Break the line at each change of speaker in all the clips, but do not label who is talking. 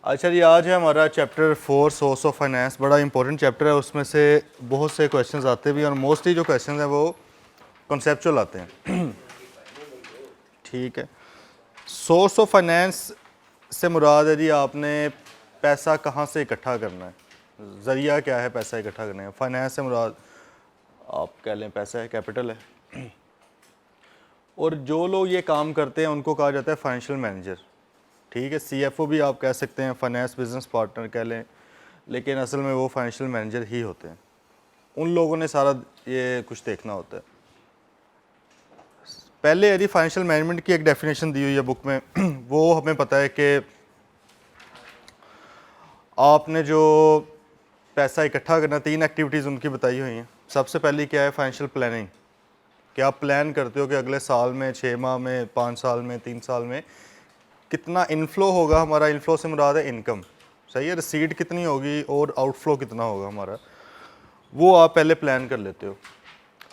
अच्छा जी, आज है हमारा चैप्टर 4 सोर्स ऑफ फाइनेंस। बड़ा इंपॉर्टेंट चैप्टर है, उसमें से बहुत से क्वेश्चंस आते भी हैं और मोस्टली जो क्वेश्चंस हैं वो कॉन्सेप्चुअल आते हैं। ठीक है, सोर्स ऑफ फाइनेंस से मुराद है जी आपने पैसा कहाँ से इकट्ठा करना है, ज़रिया क्या है पैसा इकट्ठा करने का। फाइनेंस से मुराद आप कह लें पैसा है, कैपिटल है। और जो लोग ये काम करते हैं उनको कहा जाता है फाइनेंशियल मैनेजर। ठीक है, CFO भी आप कह सकते हैं, फाइनेंस बिजनेस पार्टनर कह लें, लेकिन असल में वो फाइनेंशियल मैनेजर ही होते हैं। उन लोगों ने सारा ये कुछ देखना होता है। पहले यदि फाइनेंशियल मैनेजमेंट की एक डेफिनेशन दी हुई है बुक में वो हमें पता है कि आपने जो पैसा इकट्ठा करना, 3 एक्टिविटीज़ उनकी बताई हुई हैं। सबसे पहली क्या है, फाइनेंशियल प्लानिंग, कि आप प्लान करते हो कि अगले साल में, 6 माह में, 5 साल में, 3 साल में कितना इनफ्लो होगा। हमारा इनफ्लो से मुराद है इनकम, सही है, रिसीट कितनी होगी और आउटफ्लो कितना होगा हमारा, वो आप पहले प्लान कर लेते हो।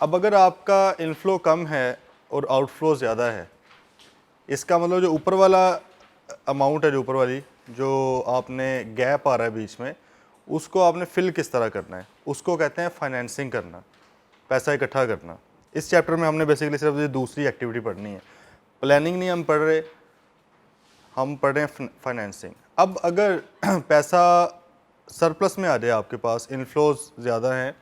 अब अगर आपका इनफ्लो कम है और आउटफ्लो ज़्यादा है, इसका मतलब जो ऊपर वाला अमाउंट है, जो ऊपर वाली जो आपने गैप आ रहा है बीच में, उसको आपने फिल किस तरह करना है, उसको कहते हैं फाइनेंसिंग करना, पैसा इकट्ठा करना। इस चैप्टर में हमने बेसिकली सिर्फ ये दूसरी एक्टिविटी पढ़नी है। प्लानिंग नहीं हम पढ़ रहे, हम पढ़ रहे हैं फाइनेंसिंग। अब अगर पैसा सरप्लस में आ जाए, आपके पास इनफ्लोज ज़्यादा हैं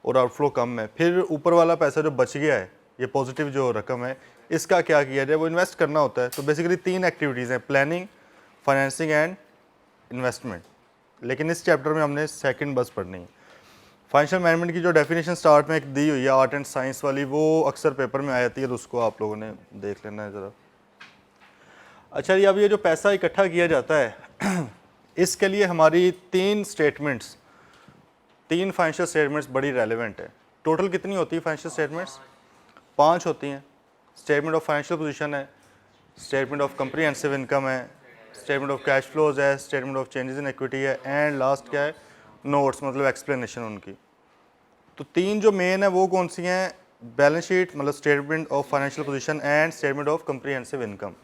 और आउटफ्लो कम है, फिर ऊपर वाला पैसा जो बच गया है, ये पॉजिटिव जो रकम है, इसका क्या किया जाए, वो इन्वेस्ट करना होता है। तो बेसिकली 3 एक्टिविटीज़ हैं, प्लानिंग, फाइनेंसिंग एंड इन्वेस्टमेंट। लेकिन इस चैप्टर में हमने सेकंड बस पढ़नी है। फाइनेंशियल मैनेजमेंट की जो डेफिनेशन स्टार्ट में एक दी हुई है आर्ट एंड साइंस वाली, वो अक्सर पेपर में आ जाती है, तो उसको आप लोगों ने देख लेना है ज़रा। अच्छा जी, अब ये जो पैसा इकट्ठा किया जाता है इसके लिए हमारी 3 स्टेटमेंट्स, 3 फाइनेंशियल स्टेटमेंट्स बड़ी रेलेवेंट है। टोटल कितनी होती है फाइनेंशियल स्टेटमेंट्स? 5 होती हैं। स्टेटमेंट ऑफ फाइनेंशियल पोजीशन है, स्टेटमेंट ऑफ कंप्रीहेंसिव इनकम है, स्टेटमेंट ऑफ कैश फ्लोज है, statement of changes in equity है, एंड लास्ट क्या है, नोट्स, मतलब एक्सप्लेनेशन उनकी। तो 3 जो मेन है वो कौन सी हैं? बैलेंस शीट, मतलब statement of financial position, and statement of comprehensive income.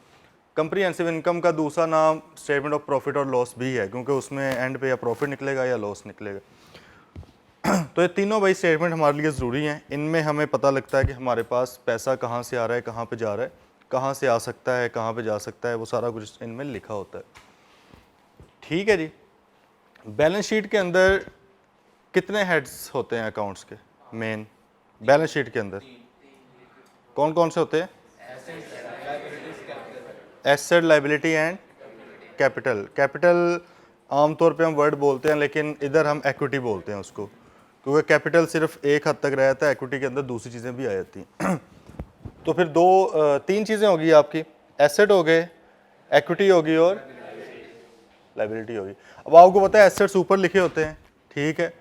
Comprehensive income का दूसरा नाम स्टेटमेंट ऑफ प्रॉफिट और लॉस भी है, क्योंकि उसमें एंड पे या प्रॉफिट निकलेगा या लॉस निकलेगा। तो ये तीनों भाई स्टेटमेंट हमारे लिए ज़रूरी हैं। इनमें हमें पता लगता है कि हमारे पास पैसा कहाँ से आ रहा है, कहाँ पे जा रहा है, कहाँ से आ सकता है, कहाँ पे जा सकता है, वो सारा कुछ इनमें लिखा होता है। ठीक है जी। बैलेंस शीट के अंदर कितने हेड्स होते हैं अकाउंट्स के? मेन बैलेंस शीट के अंदर कौन कौन से होते हैं? Asset, liability and capital. Capital आमतौर पे हम वर्ड बोलते हैं, लेकिन इधर हम एक्विटी बोलते हैं उसको, क्योंकि कैपिटल सिर्फ एक हद तक रहता है, एक्विटी के अंदर दूसरी चीज़ें भी आ जाती हैं। तो फिर 3 चीज़ें होगी आपकी, एसेट हो गए, एक्विटी होगी और लायबिलिटी होगी। अब आपको पता है एसेट्स ऊपर लिखे होते हैं, ठीक है,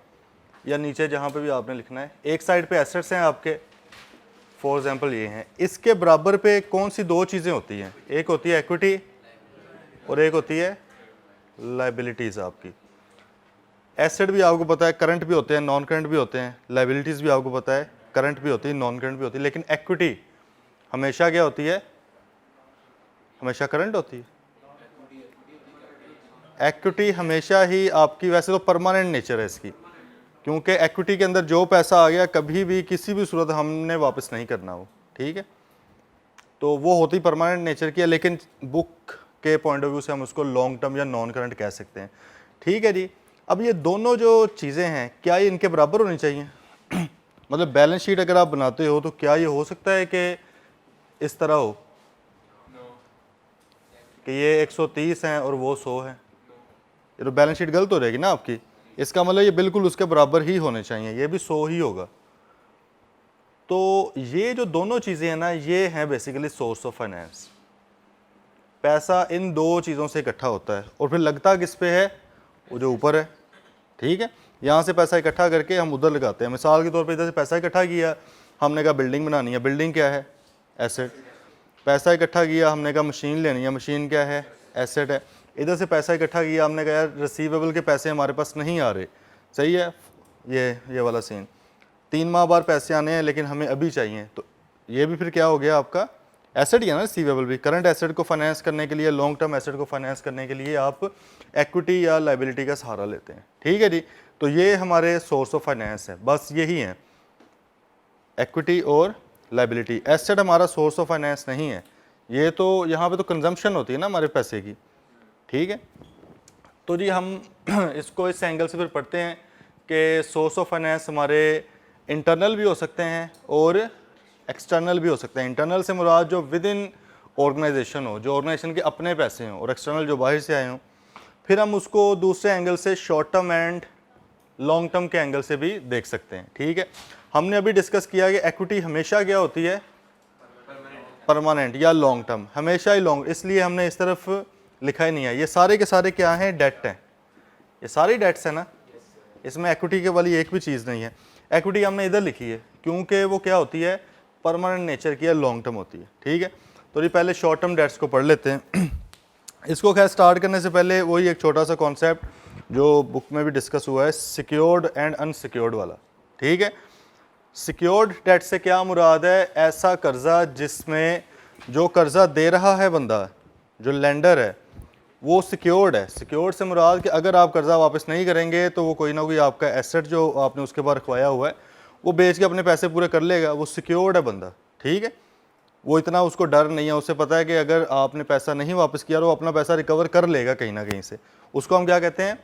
या नीचे जहाँ पे भी आपने लिखना है। एक साइड पे एसेट्स हैं आपके, फॉर एग्जांपल ये हैं, इसके बराबर पे कौन सी 2 चीज़ें होती हैं? एक होती है एक्विटी और एक होती है लायबिलिटीज़ आपकी। एसेट भी आपको पता है करंट भी होते हैं, नॉन करंट भी होते हैं। लायबिलिटीज़ भी आपको पता है करंट भी होती है, नॉन करंट भी होती है। लेकिन एक्विटी हमेशा क्या होती है? हमेशा करंट होती है। एक्विटी हमेशा ही आपकी, वैसे तो परमानेंट नेचर है इसकी, क्योंकि एक्विटी के अंदर जो पैसा आ गया कभी भी किसी भी सूरत हमने वापस नहीं करना वो, ठीक है, तो वो होती परमानेंट नेचर की है। लेकिन बुक के पॉइंट ऑफ व्यू से हम उसको लॉन्ग टर्म या नॉन करंट कह सकते हैं। ठीक है जी। अब ये दोनों जो चीज़ें हैं, क्या ये इनके बराबर होनी चाहिए? मतलब बैलेंस शीट अगर आप बनाते हो तो क्या ये हो सकता है कि इस तरह हो कि ये 130 हैं और वो 100 हैं? ये तो बैलेंस शीट गलत हो जाएगी ना आपकी। इसका मतलब ये बिल्कुल उसके बराबर ही होने चाहिए, ये भी 100 ही होगा। तो ये जो दोनों चीज़ें हैं ना, ये हैं बेसिकली सोर्स ऑफ फाइनेंस। पैसा इन 2 चीज़ों से इकट्ठा होता है और फिर लगता किस पे है? वो जो ऊपर है, ठीक है। यहाँ से पैसा इकट्ठा करके हम उधर लगाते हैं। मिसाल के तौर पे इधर से पैसा इकट्ठा किया, हमने कहा बिल्डिंग बनानी है, बिल्डिंग क्या है? एसेट। पैसा इकट्ठा किया, हमने कहा मशीन लेनी है, मशीन क्या है? एसेट है। इधर से पैसा इकट्ठा किया, हमने कहा यार रिसीवेबल के पैसे हमारे पास नहीं आ रहे, सही है, ये वाला सीन, 3 माह बाद पैसे आने हैं लेकिन हमें अभी चाहिए, तो ये भी फिर क्या हो गया आपका? एसेट ही है ना रिसीवेबल भी। करंट एसेट को फाइनेंस करने के लिए, लॉन्ग टर्म एसेट को फाइनेंस करने के लिए आप इक्विटी या लाइबिलिटी का सहारा लेते हैं, ठीक है जी। तो ये हमारे सोर्स ऑफ फाइनेंस है, बस यही है, इक्विटी और लाइबिलिटी। एसेट हमारा सोर्स ऑफ फाइनेंस नहीं है, ये तो यहाँ पे तो कंजम्पशन होती है ना हमारे पैसे की, ठीक है। तो जी हम इसको इस एंगल से फिर पढ़ते हैं कि सोर्स ऑफ फाइनेंस हमारे इंटरनल भी हो सकते हैं और एक्सटर्नल भी हो सकते हैं। इंटरनल से मुराद जो विद इन ऑर्गेनाइजेशन हो, जो ऑर्गेनाइजेशन के अपने पैसे हों, और एक्सटर्नल जो बाहर से आए हों। फिर हम उसको दूसरे एंगल से short term and long term के एंगल से भी देख सकते हैं, ठीक है। हमने अभी डिस्कस किया कि इक्विटी हमेशा क्या होती है, परमानेंट या लॉन्ग टर्म, हमेशा ही लॉन्ग, इसलिए हमने इस तरफ लिखा ही नहीं है। ये सारे के सारे क्या हैं, डेट हैं, ये सारी डेट्स हैं ना, इसमें इक्विटी के वाली एक भी चीज़ नहीं है। इक्विटी हमने इधर लिखी है क्योंकि वो क्या होती है, परमानेंट नेचर की है, लॉन्ग टर्म होती है, ठीक है। तो ये पहले शॉर्ट टर्म डेट्स को पढ़ लेते हैं। इसको खैर स्टार्ट करने से पहले वही एक छोटा सा कॉन्सेप्ट जो बुक में भी डिस्कस हुआ है, सिक्योर्ड एंड अनसिक्योर्ड वाला, ठीक है। सिक्योर्ड डेट से क्या मुराद है, ऐसा कर्जा जिसमें जो कर्जा दे रहा है बंदा, जो लेंडर है, वो सिक्योर्ड है। सिक्योर्ड से मुराद कि अगर आप कर्जा वापस नहीं करेंगे तो वो कोई ना कोई आपका एसेट जो आपने उसके बाद रखवाया हुआ है वो बेच के अपने पैसे पूरे कर लेगा, वो सिक्योर्ड है बंदा, ठीक है। वो इतना उसको डर नहीं है, उसे पता है कि अगर आपने पैसा नहीं वापस किया तो वो अपना पैसा रिकवर कर लेगा कहीं ना कहीं से, उसको हम क्या कहते हैं,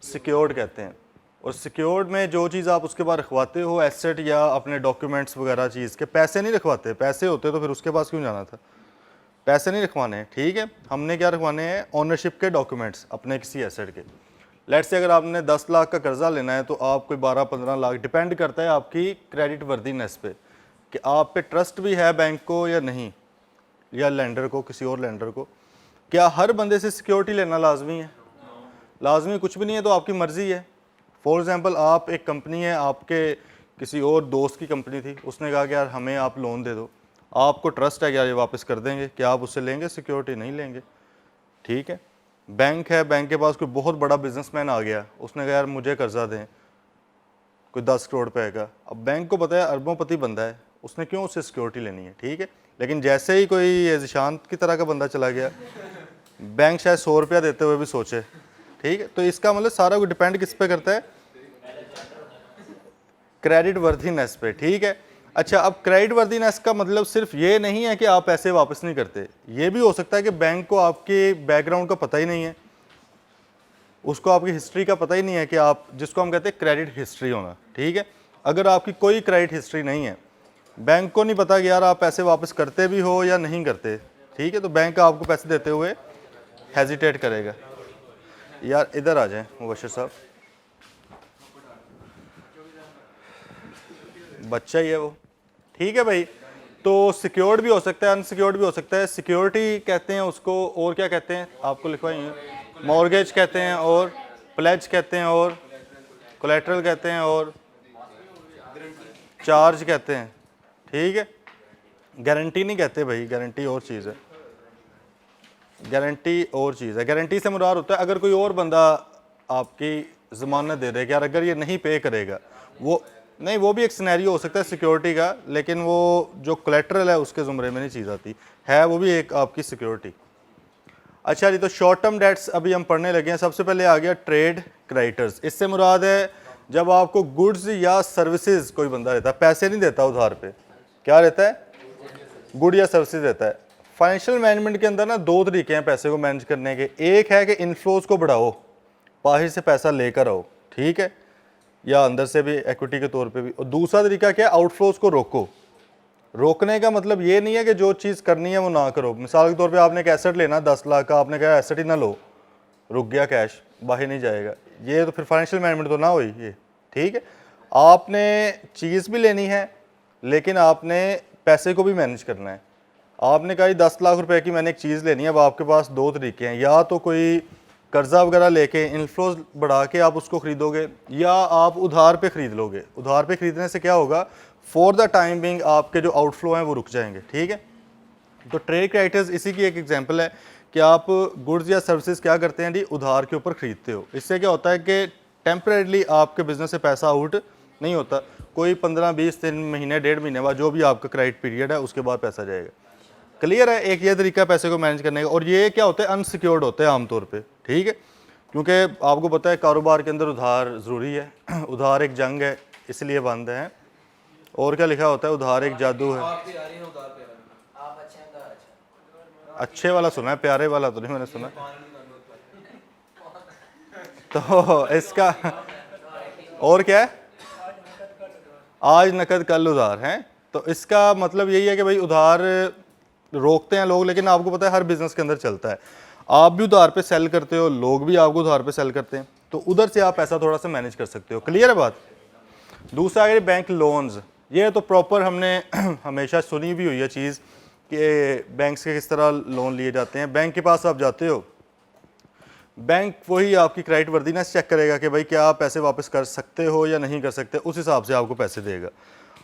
सिक्योर्ड कहते हैं। और सिक्योर्ड में जो चीज़ आप उसके बाद रखवाते हो, एसेट या अपने डॉक्यूमेंट्स वगैरह चीज़ के, पैसे नहीं रखवाते, पैसे होते तो फिर उसके पास क्यों जाना था, पैसे नहीं रखवाने हैं, ठीक है। हमने क्या रखवाने हैं, ओनरशिप के डॉक्यूमेंट्स अपने किसी एसेट के। लेट से अगर आपने 10 लाख का कर्जा लेना है तो आप कोई 12-15 लाख, डिपेंड करता है आपकी क्रेडिट वर्दीनेस पे कि आप पे ट्रस्ट भी है बैंक को या नहीं, या लेंडर को, किसी और लेंडर को। क्या हर बंदे से सिक्योरिटी लेना लाजमी है, लाजमी कुछ भी नहीं है, तो आपकी मर्ज़ी है। फॉर एग्ज़ाम्पल आप एक कंपनी है, आपके किसी और दोस्त की कंपनी थी, उसने कहा कि यार हमें आप लोन दे दो, आपको ट्रस्ट है कि यार ये वापस कर देंगे, क्या आप उससे लेंगे सिक्योरिटी, नहीं लेंगे, ठीक है। बैंक है, बैंक के पास कोई बहुत बड़ा बिजनेसमैन आ गया, उसने कहा यार मुझे कर्जा दें कोई 10 करोड़ रुपए का, अब बैंक को पता है अरबोंपति बंदा है, उसने क्यों उससे सिक्योरिटी लेनी है, ठीक है। लेकिन जैसे ही कोई जिशांत की तरह का बंदा चला गया, बैंक शायद 100 रुपया देते हुए भी सोचे, ठीक है। तो इसका मतलब सारा कुछ डिपेंड किस पे करता है, क्रेडिट वर्दीनेस पे, ठीक है। अच्छा, अब क्रेडिट वर्दीनेस का मतलब सिर्फ ये नहीं है कि आप पैसे वापस नहीं करते, ये भी हो सकता है कि बैंक को आपके बैकग्राउंड का पता ही नहीं है, उसको आपकी हिस्ट्री का पता ही नहीं है कि आप, जिसको हम कहते हैं क्रेडिट हिस्ट्री होना, ठीक है। अगर आपकी कोई क्रेडिट हिस्ट्री नहीं है, बैंक को नहीं पता कि यार आप पैसे वापस करते भी हो या नहीं करते, ठीक है, तो बैंक आपको पैसे देते हुए हेजिटेट करेगा। यार इधर आ जाएं मुबश्शिर साहब, बच्चा ही है वो, ठीक है भाई। तो सिक्योर्ड भी हो सकता है, अनसिक्योर्ड भी हो सकता है। सिक्योरिटी कहते हैं उसको, और क्या कहते हैं आपको लिखवाइए, मॉर्गेज कहते हैं, और प्लेज कहते हैं, और कोलेटरल कहते हैं, और चार्ज कहते हैं, ठीक है। गारंटी नहीं कहते भाई, गारंटी और चीज़ है, गारंटी और चीज़ है। गारंटी से मुराद होता है अगर कोई और बंदा आपकी ज़मानत दे दे कि यार अगर ये नहीं पे करेगा, वो नहीं, वो भी एक सिनेरियो हो सकता है सिक्योरिटी का, लेकिन वो जो कोलेटरल है उसके ज़ुमरे में नहीं चीज़ आती है, वो भी एक आपकी सिक्योरिटी। अच्छा जी, तो शॉर्ट टर्म डेट्स अभी हम पढ़ने लगे हैं। सबसे पहले आ गया ट्रेड क्रेडिटर्स। इससे मुराद है जब आपको गुड्स या सर्विसेज कोई बंदा देता है, पैसे नहीं देता उधार पे, क्या रहता है, गुड या सर्विसेज देता है। फाइनेंशियल मैनेजमेंट के अंदर ना दो तरीके हैं पैसे को मैनेज करने के, एक है कि इनफ्लोज को बढ़ाओ, बाहर से पैसा लेकर आओ, ठीक है, या अंदर से भी इक्विटी के तौर पे भी, और दूसरा तरीका क्या है, आउटफ्लोज को रोको। रोकने का मतलब ये नहीं है कि जो चीज़ करनी है वो ना करो। मिसाल के तौर पे आपने एक एसेट लेना 10 लाख का, आपने कहा एसेट ही ना लो, रुक गया कैश, बाहर नहीं जाएगा, ये तो फिर फाइनेंशियल मैनेजमेंट तो ना हुई ये, ठीक है। आपने चीज़ भी लेनी है लेकिन आपने पैसे को भी मैनेज करना है। आपने कहा 10 लाख रुपए की मैंने एक चीज़ लेनी है, अब आपके पास दो तरीके हैं, या तो कोई कर्जा वगैरह लेके इनफ्लोज बढ़ा के आप उसको खरीदोगे, या आप उधार पे खरीद लोगे। उधार पे खरीदने से क्या होगा, फॉर द टाइम बिंग आपके जो आउटफ्लो हैं वो रुक जाएंगे, ठीक है। तो ट्रेड क्रेडिटर्स इसी की एक एग्जांपल है कि आप गुड्स या सर्विसेज क्या करते हैं जी, उधार के ऊपर खरीदते हो। इससे क्या होता है कि टेम्परेली आपके बिजनेस से पैसा आउट नहीं होता, कोई 15-20 दिन, महीने, 1.5 महीने बाद जो भी आपका क्रेडिट पीरियड है उसके बाद पैसा जाएगा। क्लियर है, एक ये तरीका है पैसे को मैनेज करने का। और ये क्या होता है, अनसिक्योर्ड होते हैं आमतौर पे, ठीक है, क्योंकि आपको पता है कारोबार के अंदर उधार ज़रूरी है। उधार एक जंग है, इसलिए बंद है। और क्या लिखा होता है, उधार एक जादू है। अच्छे वाला सुना है, प्यारे वाला तो नहीं मैंने सुना। तो इसका और क्या है, आज नकद कल उधार है। तो इसका मतलब यही है कि भाई उधार रोकते हैं लोग, लेकिन आपको पता है हर बिजनेस के अंदर चलता है। आप भी उधार पे सेल करते हो, लोग भी आपको उधार पे सेल करते हैं, तो उधर से आप पैसा थोड़ा सा मैनेज कर सकते हो। क्लियर है बात। दूसरा है बैंक लोन्स। ये तो प्रॉपर हमने हमेशा सुनी भी हुई है चीज़ कि बैंक से किस तरह लोन लिए जाते हैं। बैंक के पास आप जाते हो, बैंक वही आपकी क्रेडिट वर्दीनेस चेक करेगा कि भाई क्या आप पैसे वापस कर सकते हो या नहीं कर सकते, उस हिसाब से आपको पैसे देगा।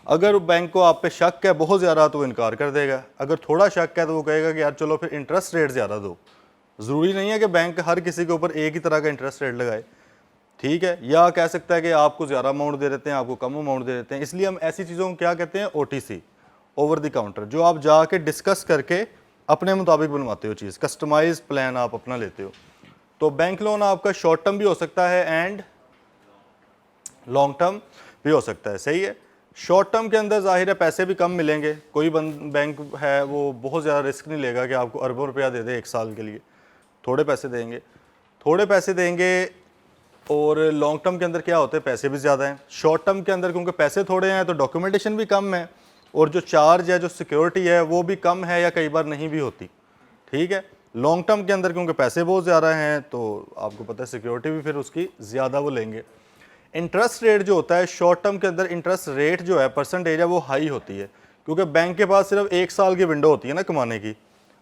अगर बैंक को आप पे शक है बहुत ज़्यादा तो वो इनकार कर देगा, अगर थोड़ा शक है तो वो कहेगा कि यार चलो फिर इंटरेस्ट रेट ज़्यादा दो। ज़रूरी नहीं है कि बैंक हर किसी के ऊपर एक ही तरह का इंटरेस्ट रेट लगाए, ठीक है, या कह सकता है कि आपको ज़्यादा अमाउंट दे देते हैं, आपको कम अमाउंट दे देते हैं। इसलिए हम ऐसी चीज़ों को क्या कहते हैं, OTC, ओवर द काउंटर, जो आप जाके डिस्कस करके अपने मुताबिक बनवाते हो चीज़, कस्टमाइज प्लान आप अपना लेते हो। तो बैंक लोन आपका शॉर्ट टर्म भी हो सकता है एंड लॉन्ग टर्म भी हो सकता है, सही है। शॉर्ट टर्म के अंदर जाहिर है पैसे भी कम मिलेंगे, कोई बैंक है वो बहुत ज़्यादा रिस्क नहीं लेगा कि आपको अरबों रुपया दे दे एक साल के लिए, थोड़े पैसे देंगे। और लॉन्ग टर्म के अंदर क्या होता है, पैसे भी ज़्यादा हैं। शॉर्ट टर्म के अंदर क्योंकि पैसे थोड़े हैं तो डॉक्यूमेंटेशन भी कम है, और जो चार्ज है, जो सिक्योरिटी है वो भी कम है या कई बार नहीं भी होती, ठीक है। लॉन्ग टर्म के अंदर क्योंकि पैसे बहुत ज़्यादा हैं तो आपको पता है सिक्योरिटी भी फिर उसकी ज़्यादा वो लेंगे। इंटरेस्ट रेट जो होता है शॉर्ट टर्म के अंदर, इंटरेस्ट रेट जो है परसेंटेज है वो हाई होती है, क्योंकि बैंक के पास सिर्फ एक साल की विंडो होती है ना कमाने की,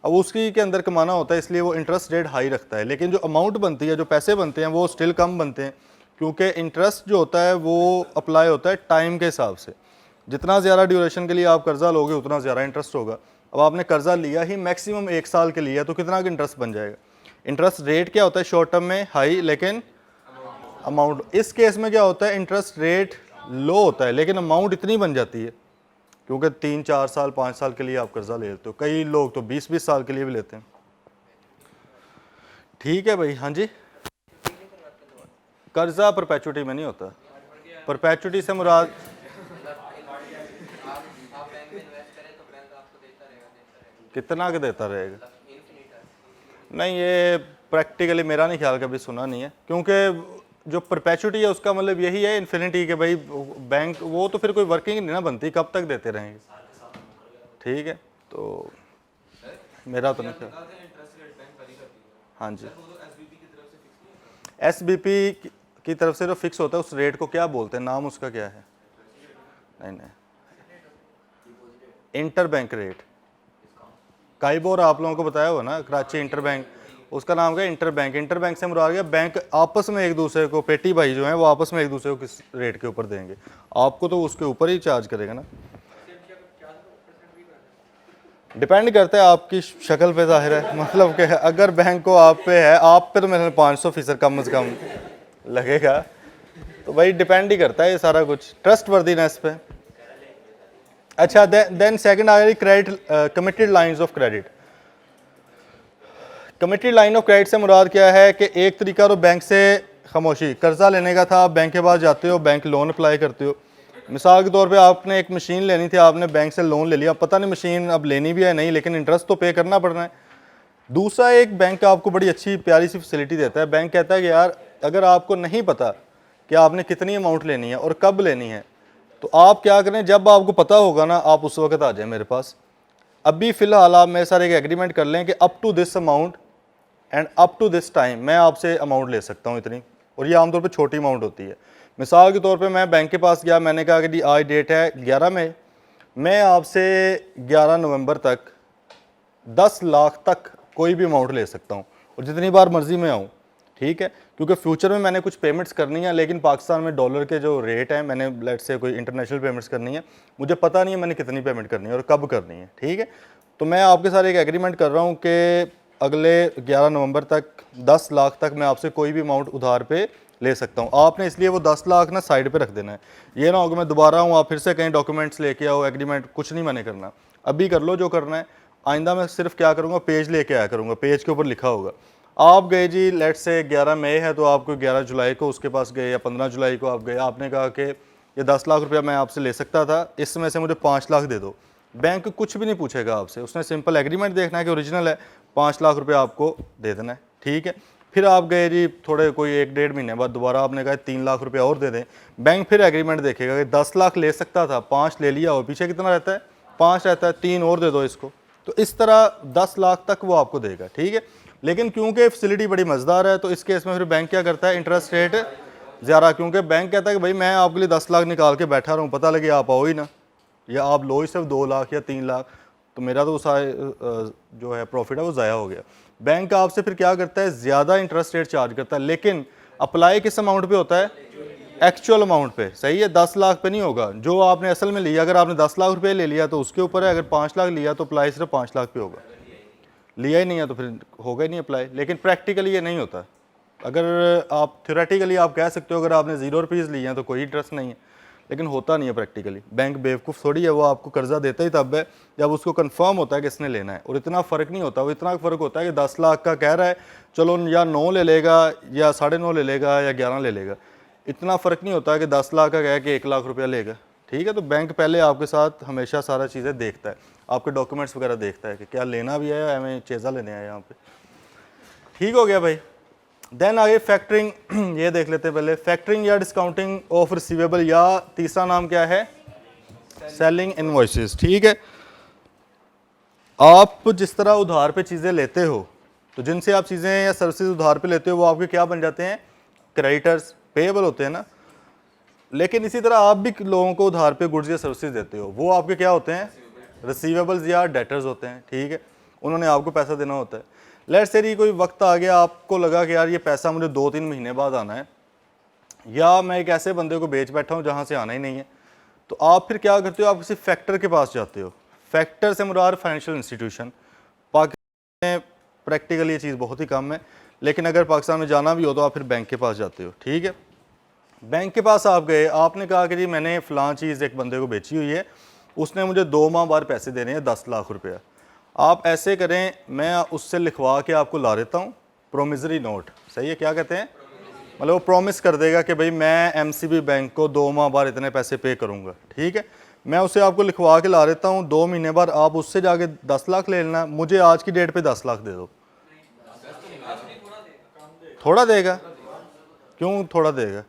अब उसकी के अंदर कमाना होता है, इसलिए वो इंटरेस्ट रेट हाई रखता है। लेकिन जो अमाउंट बनती है, जो पैसे बनते हैं वो स्टिल कम बनते हैं, क्योंकि इंटरेस्ट जो होता है वो अप्लाई होता है टाइम के हिसाब से। जितना ज़्यादा ड्यूरेशन के लिए आप कर्जा लोगे उतना ज़्यादा इंटरेस्ट होगा। अब आपने कर्जा लिया ही मैक्सिमम एक साल के लिए तो कितना का इंटरेस्ट बन जाएगा। इंटरेस्ट रेट क्या होता है शॉर्ट टर्म में, हाई, लेकिन अमाउंट, इस केस में क्या होता है, इंटरेस्ट रेट लो होता है लेकिन अमाउंट इतनी बन जाती है, क्योंकि 3-4 साल 5 साल के लिए आप कर्जा ले लेते हो, कई लोग तो 20-20 साल के लिए भी लेते हैं, ठीक है भाई। हाँ जी, कर्जा परपेचुटी में नहीं होता। परपेचुटी से मुराद कितना का देता रहेगा, नहीं ये प्रैक्टिकली मेरा नहीं ख्याल, कभी सुना नहीं है, क्योंकि जो परपेचुटी है उसका मतलब यही है इन्फिनिटी के भाई बैंक, वो तो फिर कोई वर्किंग नहीं ना बनती, कब तक देते रहेंगे, ठीक है। तो मेरा तो नहीं ख्याल। हाँ जी, SBP की तरफ से जो फिक्स होता है उस रेट को क्या बोलते हैं, नाम उसका क्या है, नहीं, इंटर बैंक रेट। काइबोर आप लोगों को बताया हुआ ना, कराची इंटर बैंक, उसका नाम क्या है, इंटर बैंक। इंटर बैंक से मुराद गया बैंक आपस में एक दूसरे को, पेटी भाई जो हैं वो आपस में एक दूसरे को किस रेट के ऊपर देंगे, आपको तो उसके ऊपर ही चार्ज करेगा ना। डिपेंड करता है आपकी शक्ल पे जाहिर है, मतलब कि अगर बैंक को आप पे है, आप पे तो मेरे 500% कम से कम लगेगा, तो भाई डिपेंड ही करता है ये सारा कुछ ट्रस्ट वर्दीनेस पे। अच्छा, देन सेकंड आ गई credit, committed lines of credit. Committed line of credit से मुराद क्या है कि एक तरीका तो बैंक से खामोशी कर्जा लेने का था, बैंक के पास जाते हो, बैंक लोन अप्लाई करते हो। मिसाल के तौर पे आपने एक मशीन लेनी थी, आपने बैंक से लोन ले लिया, पता नहीं मशीन अब लेनी भी है नहीं, लेकिन इंटरेस्ट तो पे करना पड़ना है। दूसरा, एक बैंक आपको बड़ी अच्छी प्यारी सी फैसिलिटी देता है, बैंक कहता है कि यार अगर आपको नहीं पता कि आपने कितनी अमाउंट लेनी है और कब लेनी है, तो आप क्या करें, जब आपको पता होगा ना आप उस वक्त आ जाए मेरे पास। अभी फ़िलहाल आप मेरे साथ एक एग्रीमेंट कर लें कि up to this amount and up to this time मैं आपसे अमाउंट ले सकता हूँ इतनी, और ये आमतौर पे छोटी अमाउंट होती है। मिसाल के तौर पे मैं बैंक के पास गया, मैंने कहा कि आज डेट है 11 मई, मैं आपसे 11 नवंबर तक 10 लाख तक कोई भी अमाउंट ले सकता हूँ, और जितनी बार मर्जी में आऊँ, ठीक है, क्योंकि फ्यूचर में मैंने कुछ पेमेंट्स करनी है, लेकिन पाकिस्तान में डॉलर के जो रेट हैं, मैंने लेट से कोई इंटरनेशनल पेमेंट्स करनी है, मुझे पता नहीं है मैंने कितनी पेमेंट करनी है और कब करनी है, ठीक है। तो मैं आपके साथ एक एग्रीमेंट कर रहा हूँ कि अगले 11 नवंबर तक 10 लाख तक मैं आपसे कोई भी अमाउंट उधार पे ले सकता हूँ। आपने इसलिए वो 10 लाख ना साइड पे रख देना है, ये ना होगा मैं दोबारा हूँ आप फिर से कहीं डॉक्यूमेंट्स लेके आओ, एग्रीमेंट कुछ नहीं मैंने करना, अभी कर लो जो करना है। आइंदा मैं सिर्फ क्या करूँगा, पेज लेके आया करूँगा, पेज के ऊपर लिखा होगा। आप गए जी, लेट से 11 मई है तो आपको 11 जुलाई को उसके पास गए या 15 जुलाई को आप गए, आपने कहा कि ये 10 लाख रुपया मैं आपसे ले सकता था, इसमें से मुझे 5 लाख दे दो। बैंक कुछ भी नहीं पूछेगा आपसे, उसने सिंपल एग्रीमेंट देखना है कि ओरिजिनल है, 5 लाख रुपया आपको दे देना है, ठीक है। फिर आप गए जी, थोड़े कोई 1-1.5 महीने बाद दोबारा आपने कहा 3 लाख रुपया और दे दें, बैंक फिर एग्रीमेंट देखेगा कि 10 लाख ले सकता था, 5 ले लिया, और पीछे कितना रहता है, 5 रहता है, 3 और दे दो इसको। तो इस तरह 10 लाख तक वो आपको देगा, ठीक है। लेकिन क्योंकि फैसिलिटी बड़ी मज़ेदार है तो इस केस में फिर बैंक क्या करता है, इंटरेस्ट रेट ज़्यादा, क्योंकि बैंक कहता है कि भाई मैं आपके लिए 10 लाख निकाल के बैठा रहा हूँ, पता लगे आप आओ ही ना, या आप लो ही सिर्फ 2 लाख या 3 लाख, तो मेरा तो जो है प्रॉफिट है वो ज़ाया हो गया। बैंक आपसे फिर क्या करता है, ज़्यादा इंटरेस्ट रेट चार्ज करता है, लेकिन अप्लाई किस अमाउंट पे होता है, एक्चुअल अमाउंट पे, सही है, 10 लाख पे नहीं होगा जो आपने असल में लिया। अगर आपने 10 लाख रुपये ले लिया तो उसके ऊपर है, अगर 5 लाख लिया तो अप्लाई सिर्फ 5 लाख पे होगा, लिया ही नहीं है तो फिर होगा ही नहीं अप्लाई। लेकिन प्रैक्टिकली ये नहीं होता। अगर आप थ्योरेटिकली आप कह सकते हो अगर आपने 0 रुपीज़ लिए हैं तो कोई इंटरेस्ट नहीं है, लेकिन होता नहीं है प्रैक्टिकली। बैंक बेवकूफ़ थोड़ी है, वो आपको कर्जा देता ही तब है जब उसको कंफर्म होता है कि इसने लेना है। और इतना फ़र्क नहीं होता, वो इतना फ़र्क होता है कि 10 लाख का कह रहा है, चलो या 9 ले लेगा या 9.5 ले लेगा या 11 ले लेगा, इतना फ़र्क नहीं होता कि 10 लाख का कह के 1 लाख रुपया लेगा, ठीक है। तो बैंक पहले आपके साथ हमेशा सारा चीज़ें देखता है, आपके डॉक्यूमेंट्स वगैरह देखता है कि क्या लेना भी है या हमें चेज़ा लेने आया यहाँ पे, ठीक हो गया भाई। देन आगे फैक्टरिंग, ये देख लेते हैं पहले, फैक्टरिंग या डिस्काउंटिंग ऑफ रिसीवेबल, या तीसरा नाम क्या है, सेलिंग इनवॉइसेस, ठीक है। आप जिस तरह उधार पे चीज़ें लेते हो, तो जिनसे आप चीज़ें या सर्विसेज उधार पे लेते हो वो आपके क्या बन जाते हैं, क्रेडिटर्स, पेएबल होते हैं ना। लेकिन इसी तरह आप भी लोगों को उधार पे गुड्स या सर्विसेज देते हो, वो आपके क्या होते हैं, रिसीवेबल्स या डेटर्स होते हैं, ठीक है। उन्होंने आपको पैसा देना होता है। लेट्स से कोई वक्त आ गया, आपको लगा कि यार ये पैसा मुझे 2-3 महीने बाद आना है, या मैं एक ऐसे बंदे को बेच बैठा हूँ जहाँ से आना ही नहीं है, तो आप फिर क्या करते हो, आप किसी फैक्टर के पास जाते हो। फैक्टर से मुराद फाइनेंशियल इंस्टीट्यूशन। पाकिस्तान में प्रैक्टिकली ये चीज़ बहुत ही कम है, लेकिन अगर पाकिस्तान में जाना भी हो तो आप फिर बैंक के पास जाते हो, ठीक है। बैंक के पास आप गए, आपने कहा कि जी मैंने फ़लाँ चीज़ एक बंदे को बेची हुई है, उसने मुझे 2 माह बाद पैसे देने हैं 10 लाख रुपया। आप ऐसे करें, मैं उससे लिखवा के आपको ला देता हूँ प्रोमिसरी नोट, सही है, क्या कहते हैं, मतलब वो प्रॉमिस कर देगा कि भाई मैं एमसीबी बैंक को 2 माह बाद इतने पैसे पे करूँगा, ठीक है। मैं उसे आपको लिखवा के ला देता हूँ, 2 महीने बाद आप उससे जाके 10 लाख ले लेना, मुझे आज की डेट पे 10 लाख दे दो। थोड़ा देगा, क्यों थोड़ा देगा,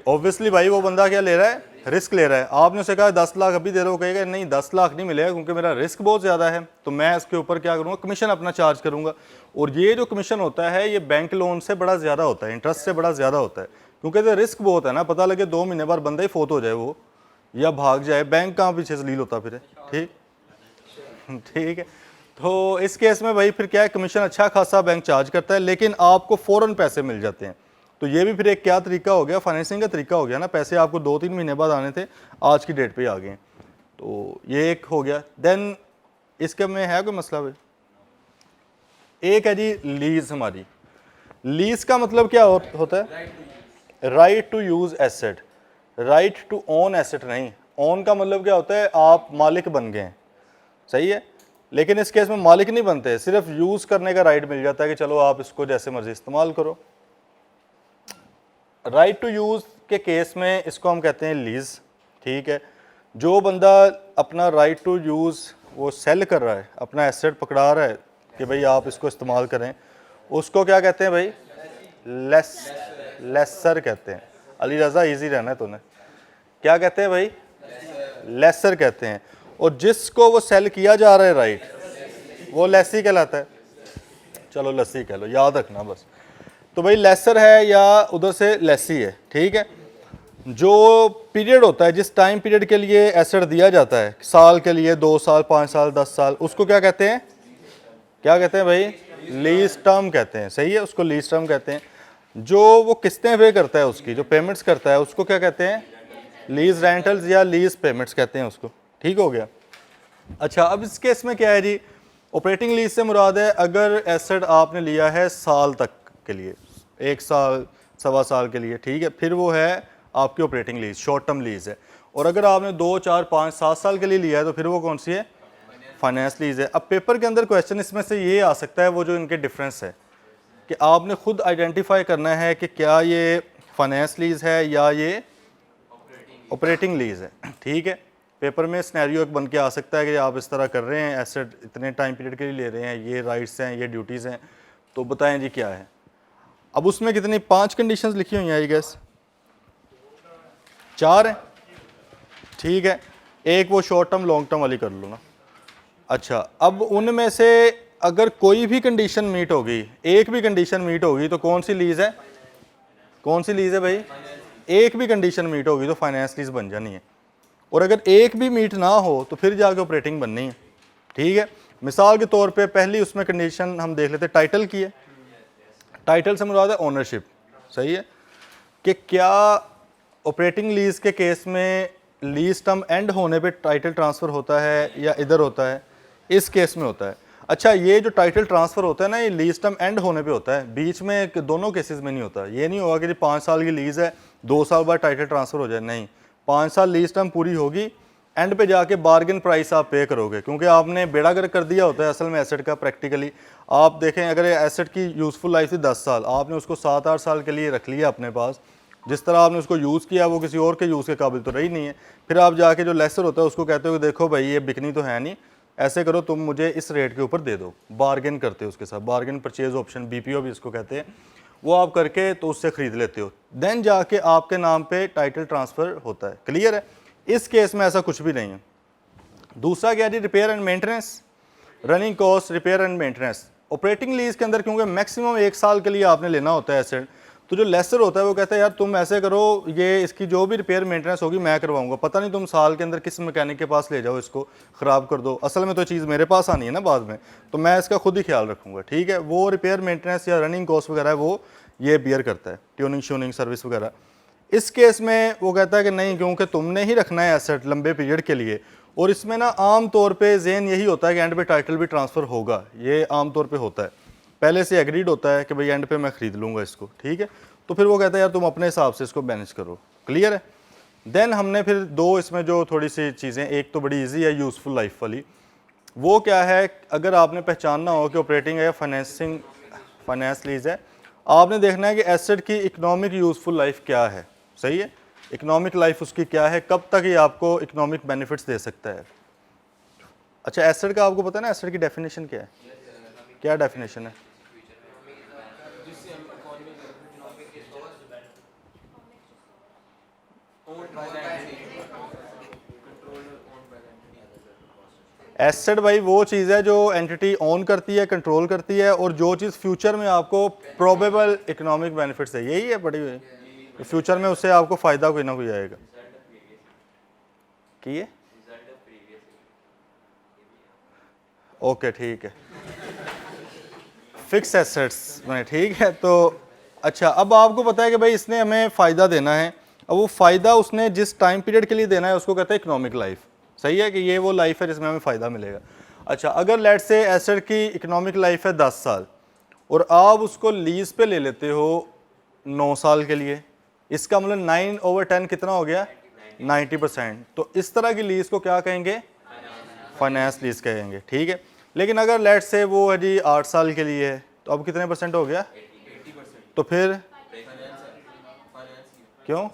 ऑब्वियसली भाई वो बंदा क्या ले रहा है, रिस्क ले रहा है। आपने उसे कहा 10 लाख अभी दे दो, कहेगा नहीं 10 लाख नहीं मिलेगा क्योंकि मेरा रिस्क बहुत ज़्यादा है, तो मैं इसके ऊपर क्या करूँगा, कमीशन अपना चार्ज करूँगा। और ये जो कमीशन होता है ये बैंक लोन से बड़ा ज़्यादा होता है, इंटरेस्ट से बड़ा ज़्यादा होता है, क्योंकि तो रिस्क बहुत है ना, पता लगे 2 महीने बाद बंदा ही फोत हो जाए वो, या भाग जाए, बैंक कहाँ पीछे से लील होता फिर, ठीक ठीक है। तो इस केस में भाई फिर क्या है, कमीशन अच्छा खासा बैंक चार्ज करता है, लेकिन आपको फ़ौरन पैसे मिल जाते हैं। तो ये भी फिर एक क्या तरीका हो गया, फाइनेंसिंग का तरीका हो गया ना, पैसे आपको 2-3 महीने बाद आने थे, आज की डेट पे आ गए, तो ये एक हो गया। देन इसके में है कोई मसला भाई, एक है जी लीज। हमारी लीज का मतलब क्या होता है, right to use asset, right to own asset नहीं। ओन का मतलब क्या होता है, आप मालिक बन गए, सही है, लेकिन इस केस में मालिक नहीं बनते, सिर्फ यूज़ करने का राइट मिल जाता है कि चलो आप इसको जैसे मर्जी इस्तेमाल करो। राइट टू यूज़ के केस में इसको हम कहते हैं लीज़, ठीक है। जो बंदा अपना राइट टू यूज़ वो सेल कर रहा है, अपना एसेट पकड़ा रहा है कि भाई आप इसको इस्तेमाल करें, उसको क्या कहते हैं भाई, लेसर कहते हैं। अली रज़ा इजी रहना है तूने, क्या कहते हैं भाई, लेसर कहते हैं। और जिसको वो सेल किया जा रहा है राइट, वो लेसी कहलाता है, चलो लस्सी कह लो, याद रखना बस। तो भाई लेसर है या उधर से लेसी है, ठीक है। जो पीरियड होता है, जिस टाइम पीरियड के लिए एसेट दिया जाता है, साल के लिए, 2 साल, 5 साल, 10 साल, उसको क्या कहते हैं, क्या कहते हैं भाई, लीज टर्म कहते हैं, सही है, उसको लीज टर्म कहते हैं। जो वो किस्तें पे करता है, उसकी जो पेमेंट्स करता है, उसको क्या कहते हैं, लीज रेंटल्स या लीज पेमेंट्स कहते हैं उसको, ठीक हो गया। अच्छा, अब इस केस में क्या है जी, ऑपरेटिंग लीज से मुराद है अगर एसेट आपने लिया है साल तक के लिए, 1 साल, 1.25 साल के लिए, ठीक है, फिर वो है आपकी operating lease, short term lease है। और अगर आपने 2, 4, 5, 7 साल के लिए लिया है तो फिर वो कौन सी है, फाइनेंस लीज है। अब पेपर के अंदर क्वेश्चन इसमें से ये आ सकता है, वो जो इनके डिफरेंस है कि आपने खुद आइडेंटिफाई करना है कि क्या ये फाइनेंस लीज है या ये ऑपरेटिंग लीज है। ठीक है, पेपर में सिनेरियो एक बन के आ सकता है कि आप इस तरह कर रहे हैं, एसेट इतने टाइम पीरियड के लिए ले रहे हैं, ये राइट्स हैं, ये ड्यूटीज़ हैं, तो बताएं जी क्या है। अब उसमें कितनी 5 कंडीशंस लिखी हुई हैं आई गेस, 4 हैं। ठीक है, एक वो शॉर्ट टर्म लॉन्ग टर्म वाली कर लो ना। अच्छा, अब उनमें से अगर कोई भी कंडीशन मीट होगी, एक भी कंडीशन मीट होगी तो कौन सी लीज है, कौन सी लीज है भाई, एक भी कंडीशन मीट होगी तो फाइनेंस लीज बन जानी है। और अगर एक भी मीट ना हो तो फिर जाके ऑपरेटिंग बननी है। ठीक है, मिसाल के तौर पे पहली उसमें कंडीशन हम देख लेते, टाइटल की है। टाइटल से मुराद है ओनरशिप, सही है, कि क्या ऑपरेटिंग लीज के केस में लीज टर्म एंड होने पे टाइटल ट्रांसफ़र होता है या इधर होता है, इस केस में होता है। अच्छा, ये जो टाइटल ट्रांसफ़र होता है ना, ये लीज टर्म एंड होने पे होता है, बीच में दोनों केसेस में नहीं होता। ये नहीं होगा कि 5 साल की लीज़ है, 2 साल बाद टाइटल ट्रांसफ़र हो जाए, नहीं, 5 साल लीज टर्म पूरी होगी, एंड पे जाके बार्गेन प्राइस आप पे करोगे, क्योंकि आपने बेड़ा गर्क कर दिया होता है असल में एसेट का। प्रैक्टिकली आप देखें, अगर एसेट की यूज़फुल लाइफ थी 10 साल, आपने उसको 7-8 साल के लिए रख लिया अपने पास, जिस तरह आपने उसको यूज़ किया वो किसी और के यूज़ के काबिल तो रही नहीं है। फिर आप जाके जो लेसर होता है उसको कहते हो कि देखो भाई ये बिकनी तो है नहीं, ऐसे करो तुम मुझे इस रेट के ऊपर दे दो, बार्गेन करते हो उसके साथ, बार्गेन परचेज ऑप्शन, BPO भी इसको कहते हैं, वो आप करके तो उससे ख़रीद लेते हो, देन जाके आपके नाम पे टाइटल ट्रांसफ़र होता है। क्लियर है, इस केस में ऐसा कुछ भी नहीं है। दूसरा क्या है, repair and maintenance, running cost, repair and maintenance. Operating lease के अंदर क्योंकि मैक्सिमम 1 साल के लिए आपने लेना होता है एसेट, तो जो लेसर होता है वो कहता है यार तुम ऐसे करो, ये इसकी जो भी रिपेयर मेंटेनेंस होगी मैं करवाऊंगा, पता नहीं तुम साल के अंदर किस मैकेनिक के पास ले जाओ, इसको ख़राब कर दो, असल में तो चीज़ मेरे पास आनी है ना बाद में, तो मैं इसका खुद ही ख्याल रखूँगा। ठीक है, वो रिपेयर मेंटेनेंस या रनिंग कॉस्ट वगैरह है वो ये बियर करता है, ट्यूनिंग श्यूनिंग सर्विस वगैरह। इस केस में वो कहता है कि नहीं, क्योंकि तुमने ही रखना है एसेट लंबे पीरियड के लिए, और इसमें ना आम तौर पे ज़ेन यही होता है कि एंड पे टाइटल भी ट्रांसफ़र होगा, ये आम तौर पे होता है, पहले से एग्रीड होता है कि भाई एंड पे मैं ख़रीद लूँगा इसको। ठीक है, तो फिर वो कहता है यार तुम अपने हिसाब से इसको मैनेज करो। क्लियर है। देन हमने फिर 2 इसमें जो थोड़ी सी चीज़ें, एक तो बड़ी ईजी है यूज़फुल लाइफ वाली, वो क्या है, अगर आपने पहचानना हो कि ऑपरेटिंग है या फाइनेंस लीज है, आपने देखना है कि एसेट की इकोनॉमिक यूज़फुल लाइफ क्या है। सही है, इकोनॉमिक लाइफ उसकी क्या है, कब तक ये आपको इकोनॉमिक बेनिफिट्स दे सकता है। अच्छा, एसेट का आपको पता है ना, एसेट की डेफिनेशन क्या है, क्या डेफिनेशन है? एसेट भाई वो चीज़ है जो एंटिटी ओन करती है, कंट्रोल करती है, और जो चीज़ फ्यूचर में आपको प्रोबेबल इकोनॉमिक बेनिफिट्स है, यही है बड़ी हुई, तो फ्यूचर में उससे आपको फ़ायदा कोई ना कोई आएगा। कि ये ओके, ठीक है, फिक्स एसेट्स में। ठीक है, तो अच्छा, अब आपको पता है कि भाई इसने हमें फ़ायदा देना है, अब वो फ़ायदा उसने जिस टाइम पीरियड के लिए देना है उसको कहते हैं इकोनॉमिक लाइफ। सही है कि ये वो लाइफ है जिसमें हमें फ़ायदा मिलेगा। अच्छा, अगर लेट से एसेट की इकोनॉमिक लाइफ है 10 साल और आप उसको लीज पे ले लेते हो 9 साल के लिए, इसका मतलब 9/10 कितना हो गया, 90%। तो इस तरह की लीज को क्या कहेंगे, फाइनेंस लीज कहेंगे। ठीक है, लेकिन अगर लेट से वो है जी 8 साल के लिए है, तो अब कितने % हो गया, तो फिर क्यों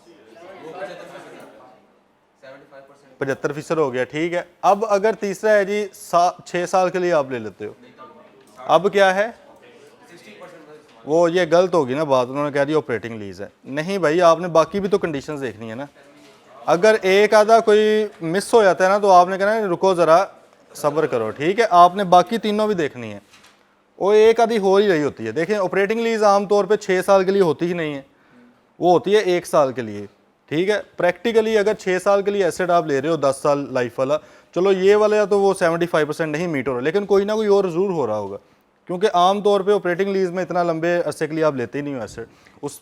75% हो गया। ठीक है, अब अगर तीसरा है जी 6 साल के लिए आप ले लेते हो, अब क्या है, वो ये गलत होगी ना बात, उन्होंने कह दिया ऑपरेटिंग लीज है। नहीं भाई, आपने बाकी भी तो कंडीशंस देखनी है ना, अगर एक आधा कोई मिस हो जाता है ना तो आपने कहना है रुको ज़रा सब्र करो। ठीक है, आपने बाकी तीनों भी देखनी है, वो एक आधी हो ही रही होती है। देखें, ऑपरेटिंग लीज आमतौर पे 6 साल के लिए होती ही नहीं है, वो होती है 1 साल के लिए। ठीक है, प्रैक्टिकली अगर 6 साल के लिए एसेट आप ले रहे हो 10 साल लाइफ वाला, चलो ये वाला तो वो 75% नहीं मीट हो रहा, लेकिन कोई ना कोई और ज़रूर हो रहा होगा, क्योंकि आमतौर पे ऑपरेटिंग लीज में इतना लंबे अरसे के लिए आप लेते ही नहीं हो एसेट। उस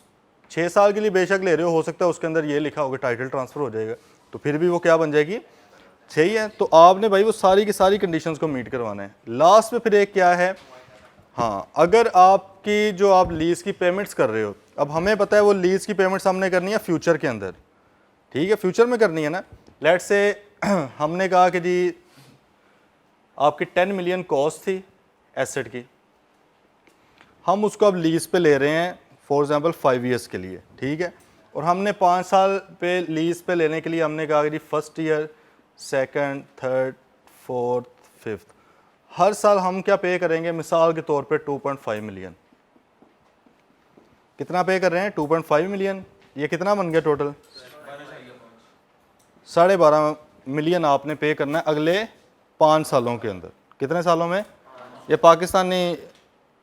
6 साल के लिए बेशक ले रहे हो सकता है उसके अंदर ये लिखा होगा टाइटल ट्रांसफ़र हो जाएगा, तो फिर भी वो क्या बन जाएगी, सही है। तो आपने भाई वो सारी की सारी कंडीशंस को मीट करवाना है। लास्ट में फिर एक क्या है, हाँ, अगर आपकी जो आप लीज़ की पेमेंट्स कर रहे हो, अब हमें पता है वो लीज़ की पेमेंट्स हमने करनी है फ्यूचर के अंदर। ठीक है, फ्यूचर में करनी है ना, लेट से हमने कहा कि जी आपकी 10 मिलियन कॉस्ट थी एसेट की, हम उसको अब लीज पे ले रहे हैं फॉर एग्जांपल 5 ईयर्स के लिए, ठीक है, और हमने 5 साल पे लीज पे लेने के लिए हमने कहा कि जी first year, second, third, fourth, fifth, हर साल हम क्या पे करेंगे, मिसाल के तौर पे 2.5 मिलियन। कितना पे कर रहे हैं? 2.5 मिलियन। ये कितना बन गया टोटल? 12.5 मिलियन आपने पे करना है अगले 5 सालों के अंदर। कितने सालों में? ये पाकिस्तानी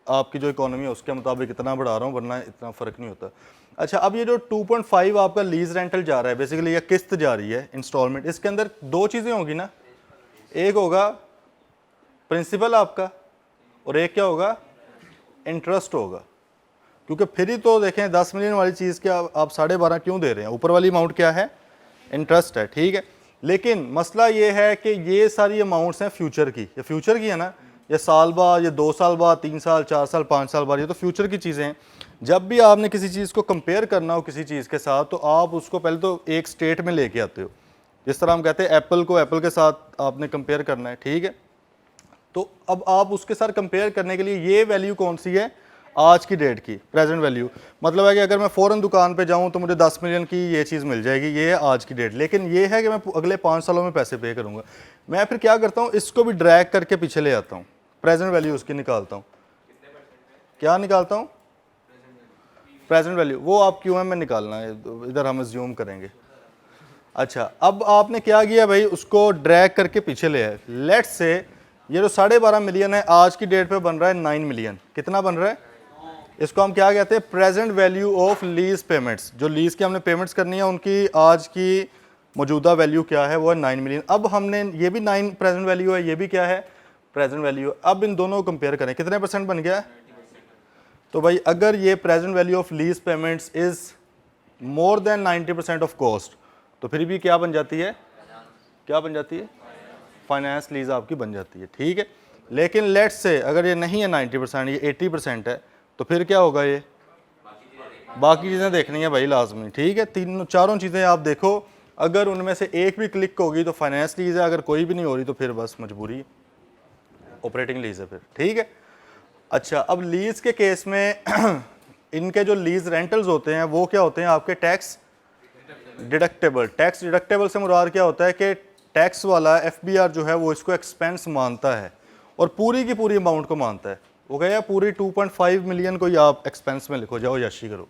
आपकी जो इकोनॉमी है उसके मुताबिक इतना बढ़ा रहा हूँ, वरना इतना फ़र्क नहीं होता। अच्छा, अब ये जो 2.5 आपका लीज रेंटल जा रहा है, बेसिकली ये किस्त जा रही है, इंस्टॉलमेंट, इसके अंदर 2 चीज़ें होगी ना, एक होगा प्रिंसिपल आपका और एक क्या होगा? इंटरेस्ट होगा। क्योंकि फिर ही तो देखें 10 मिलियन वाली चीज़ के आप 12.5 क्यों दे रहे हैं? ऊपर वाली अमाउंट क्या है? इंटरेस्ट है, ठीक है। लेकिन मसला ये है कि ये सारी अमाउंट्स हैं फ्यूचर की, ये फ्यूचर की है ना, ये साल बाद, ये 2 साल बाद, 3 साल, 4 साल, 5 साल बाद, ये तो फ्यूचर की चीज़ें हैं। जब भी आपने किसी चीज़ को कंपेयर करना हो किसी चीज़ के साथ, तो आप उसको पहले तो एक स्टेट में लेके आते हो। जिस तरह हम कहते हैं एप्पल को एप्पल के साथ आपने कंपेयर करना है, ठीक है। तो अब आप उसके साथ कंपेयर करने के लिए ये वैल्यू कौन सी है? आज की डेट की, प्रेजेंट वैल्यू। मतलब है कि अगर मैं फ़ौरन दुकान पे जाऊं तो मुझे 10 मिलियन की ये चीज़ मिल जाएगी, ये है आज की डेट। लेकिन ये है कि मैं अगले 5 सालों में पैसे पे करूंगा। मैं फिर क्या करता हूँ, इसको भी ड्रैग करके पीछे ले आता हूँ, प्रेजेंट वैल्यू उसकी निकालता हूँ। क्या निकालता हूँ? Present value. वो आप क्यों में निकालना है, इधर हम ज्यूम करेंगे। अच्छा, अब आपने क्या किया भाई, उसको ड्रैग करके पीछे ले आए। लेट्स से ये जो 12.5 मिलियन है आज की डेट पे बन रहा है 9 मिलियन। कितना बन रहा है? इसको हम क्या कहते हैं? Present value of lease payments. जो लीज की हमने पेमेंट्स करनी है उनकी आज की मौजूदा वैल्यू क्या है? वो है 9 मिलियन। अब हमने ये भी 9 प्रेजेंट वैल्यू है, ये भी क्या है? Present value. अब इन दोनों को कंपेयर करें, कितने परसेंट बन गया? तो भाई अगर ये present value of lease payments is more than 90% of cost, तो फिर भी क्या बन जाती है? क्या बन जाती है? फाइनेंस लीज आपकी बन जाती है, ठीक है। लेकिन लेट्स से अगर ये नहीं है 90%, ये 80% है, तो फिर क्या होगा? ये बाकी चीज़ें देखनी है भाई लाजमी, ठीक है। तीनों चारों चीज़ें आप देखो, अगर उनमें से एक भी क्लिक होगी तो फाइनेंस लीज है, अगर कोई भी नहीं हो रही तो फिर बस मजबूरी है, ऑपरेटिंग लीज है फिर, ठीक है। अच्छा, अब लीज के केस में इनके जो लीज रेंटल्स होते हैं वो क्या होते हैं? आपके टैक्स डिडक्टेबल। टैक्स डिडक्टेबल से मुराद क्या होता है कि टैक्स वाला एफबीआर जो है वो इसको एक्सपेंस मानता है और पूरी की पूरी अमाउंट को मानता है। वो कहेगा पूरी 2.5 मिलियन को ही आप एक्सपेंस में लिखो, जाओ याशी करो।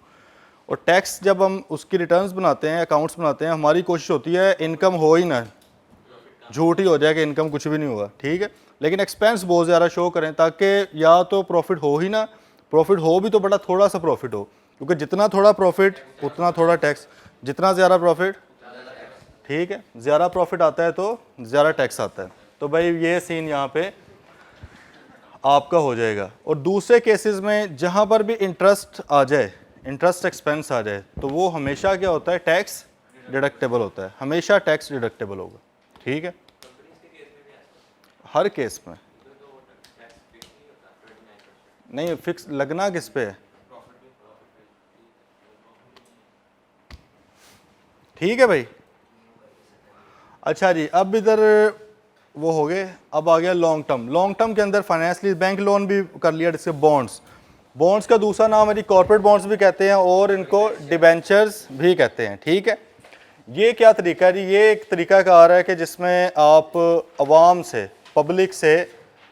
और टैक्स जब हम उसकी रिटर्न्स बनाते हैं, अकाउंट्स बनाते हैं, हमारी कोशिश होती है इनकम हो ही ना, झूठ ही हो जाए कि इनकम कुछ भी नहीं हुआ, ठीक है। लेकिन एक्सपेंस बहुत ज़्यादा शो करें ताकि या तो प्रॉफिट हो ही ना, प्रॉफिट हो भी तो बड़ा थोड़ा सा प्रॉफिट हो, क्योंकि जितना थोड़ा प्रॉफिट उतना थोड़ा टैक्स, जितना ज़्यादा प्रॉफिट, ठीक है, ज़्यादा प्रॉफिट आता है तो ज़्यादा टैक्स आता है। तो भाई ये सीन यहाँ पे आपका हो जाएगा। और दूसरे केसेस में जहाँ पर भी इंटरेस्ट आ जाए, इंटरेस्ट एक्सपेंस आ जाए, तो वो हमेशा क्या होता है? टैक्स डिडक्टेबल होता है, हमेशा टैक्स डिडक्टेबल होगा, ठीक है, हर केस में। नहीं, फिक्स लगना किस पे है? ठीक है भाई। अच्छा जी, अब इधर वो हो गए, अब आ गया लॉन्ग टर्म। लॉन्ग टर्म के अंदर फाइनेंस लीज, बैंक लोन भी कर लिया, जिससे बॉन्ड्स। बॉन्ड्स का दूसरा नाम है जी कॉर्पोरेट बॉन्ड्स भी कहते हैं और इनको डिबेंचर्स भी कहते हैं, ठीक है। ये क्या तरीका है जी? ये एक तरीका कार है कि जिसमें आप अवाम से, पब्लिक से,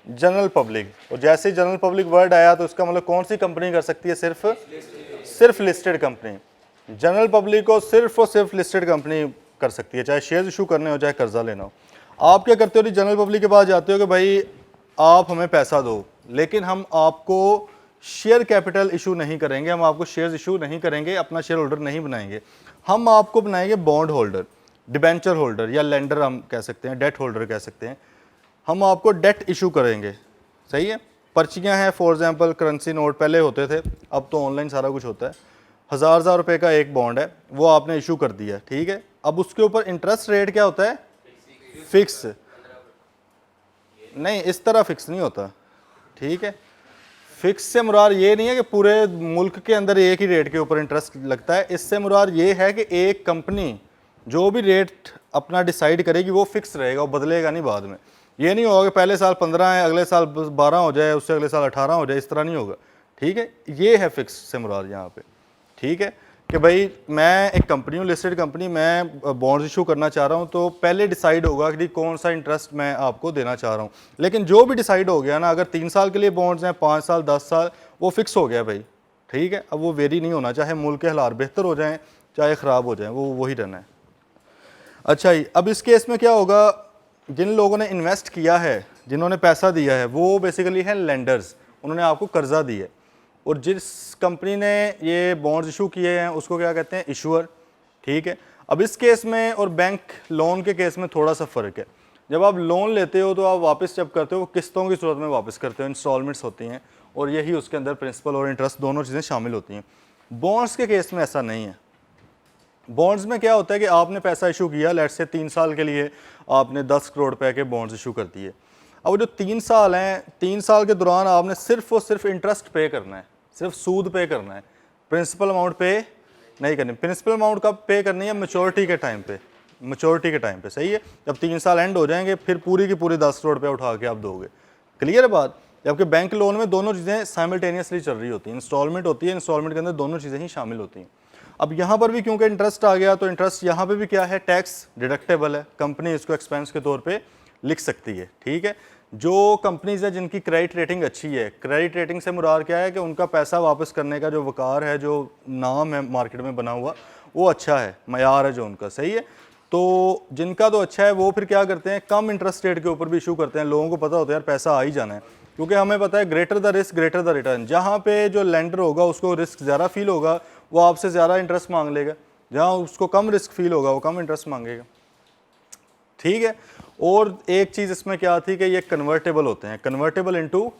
जनरल पब्लिक, और जैसे ही जनरल पब्लिक वर्ड आया तो उसका मतलब कौन सी कंपनी कर सकती है? सिर्फ लिस्टेड कंपनी। जनरल पब्लिक को सिर्फ और सिर्फ लिस्टेड कंपनी कर सकती है, चाहे शेयर इशू करने हो चाहे कर्जा लेना हो। आप क्या करते हो जी? जनरल पब्लिक के पास जाते हो कि भाई आप हमें पैसा दो, लेकिन हम आपको शेयर कैपिटल इशू नहीं करेंगे, हम आपको शेयर्स इशू नहीं करेंगे, अपना शेयर होल्डर नहीं बनाएंगे, हम आपको बनाएंगे बॉन्ड होल्डर, डिबेंचर होल्डर, या लेंडर हम कह सकते हैं, डेट होल्डर कह सकते हैं। हम आपको डेट इशू करेंगे, सही है। पर्चियाँ हैं, फॉर एग्जांपल करेंसी नोट पहले होते थे, अब तो ऑनलाइन सारा कुछ होता है। 1000 रुपये का एक बॉन्ड है, वो आपने इशू कर दिया, ठीक है। अब उसके ऊपर इंटरेस्ट रेट क्या होता है? फिक्स। नहीं, इस तरह फिक्स नहीं होता, ठीक है। फिक्स से मुराद ये नहीं है कि पूरे मुल्क के अंदर एक ही रेट के ऊपर इंटरेस्ट लगता है। इससे मुराद ये है कि एक कंपनी जो भी रेट अपना डिसाइड करेगी वो फिक्स रहेगा, वो बदलेगा नहीं बाद में। ये नहीं होगा कि पहले साल 15 है, अगले साल 12 हो जाए, उससे अगले साल 18 हो जाए, इस तरह नहीं होगा। ठीक है, ये है फिक्स से मुराद यहाँ पे। ठीक है कि भाई मैं एक कंपनी हूँ, लिस्टेड कंपनी, मैं बॉन्ड्स इशू करना चाह रहा हूँ, तो पहले डिसाइड होगा कि कौन सा इंटरेस्ट मैं आपको देना चाह रहा हूँ। लेकिन जो भी डिसाइड हो गया ना, अगर 3 साल के लिए बॉन्ड्स हैं, 5 साल, 10 साल, वो फिक्स हो गया भाई। ठीक है, अब वो वेरी नहीं होना, चाहे मुल्क के हालात बेहतर हो जाएँ चाहे ख़राब हो जाएँ, वो वही रहना है। अच्छा जी, अब इस केस में क्या होगा, जिन लोगों ने इन्वेस्ट किया है, जिन्होंने पैसा दिया है, वो बेसिकली हैं लेंडर्स, उन्होंने आपको कर्जा दिया है। और जिस कंपनी ने ये बॉन्ड्स इशू किए हैं उसको क्या कहते हैं, इशूअर। ठीक है, अब इस केस में और बैंक लोन के केस में थोड़ा सा फ़र्क है। जब आप लोन लेते हो तो आप वापस जब करते हो वो किस्तों की सूरत में वापस करते हो, इंस्टॉलमेंट्स होती हैं, और यही उसके अंदर प्रिंसिपल और इंटरेस्ट दोनों चीज़ें शामिल होती हैं। बॉन्ड्स के केस में ऐसा नहीं है। बॉन्ड्स में क्या होता है कि आपने पैसा इशू किया, लेट्स से 3 साल के लिए आपने 10 करोड़ रुपए के बॉन्ड्स इशू कर दिए। अब जो 3 साल हैं, 3 साल के दौरान आपने सिर्फ और सिर्फ इंटरेस्ट पे करना है, सिर्फ सूद पे करना है, प्रिंसिपल अमाउंट पे नहीं करनी। प्रिंसिपल अमाउंट कब पे करनी है, मैच्योरिटी के टाइम पे, मैच्योरिटी के टाइम पे। सही है, जब 3 साल एंड हो जाएंगे फिर पूरी की पूरी 10 करोड़ रुपये उठा के आप दोगे। क्लियर है बात। जबकि बैंक लोन में दोनों चीज़ें साइमल्टेनियसली चल रही होती हैं, इंस्टॉलमेंट होती है, इंस्टॉलमेंट के अंदर दोनों चीज़ें ही शामिल होती हैं। अब यहाँ पर भी क्योंकि इंटरेस्ट आ गया, तो इंटरेस्ट यहाँ पे भी क्या है, टैक्स डिडक्टेबल है, कंपनी इसको एक्सपेंस के तौर पे लिख सकती है। ठीक है, जो कंपनीज है जिनकी क्रेडिट रेटिंग अच्छी है, क्रेडिट रेटिंग से मुराद क्या है कि उनका पैसा वापस करने का जो वकार है, जो नाम है मार्केट में बना हुआ, वो अच्छा है, मयार है जो उनका, सही है। तो जिनका तो अच्छा है वो फिर क्या करते हैं, कम इंटरेस्ट रेट के ऊपर भी इशू करते हैं। लोगों को पता होता है यार पैसा आ ही जाना है, क्योंकि हमें पता है greater the risk greater the return. जहाँ पे जो लेंडर होगा उसको रिस्क ज़्यादा फील होगा, वो आपसे ज़्यादा इंटरेस्ट मांग लेगा, जहाँ उसको कम रिस्क फील होगा वो कम इंटरेस्ट मांगेगा। ठीक है, और एक चीज़ इसमें क्या थी कि ये कन्वर्टेबल होते हैं, कन्वर्टेबल इनटू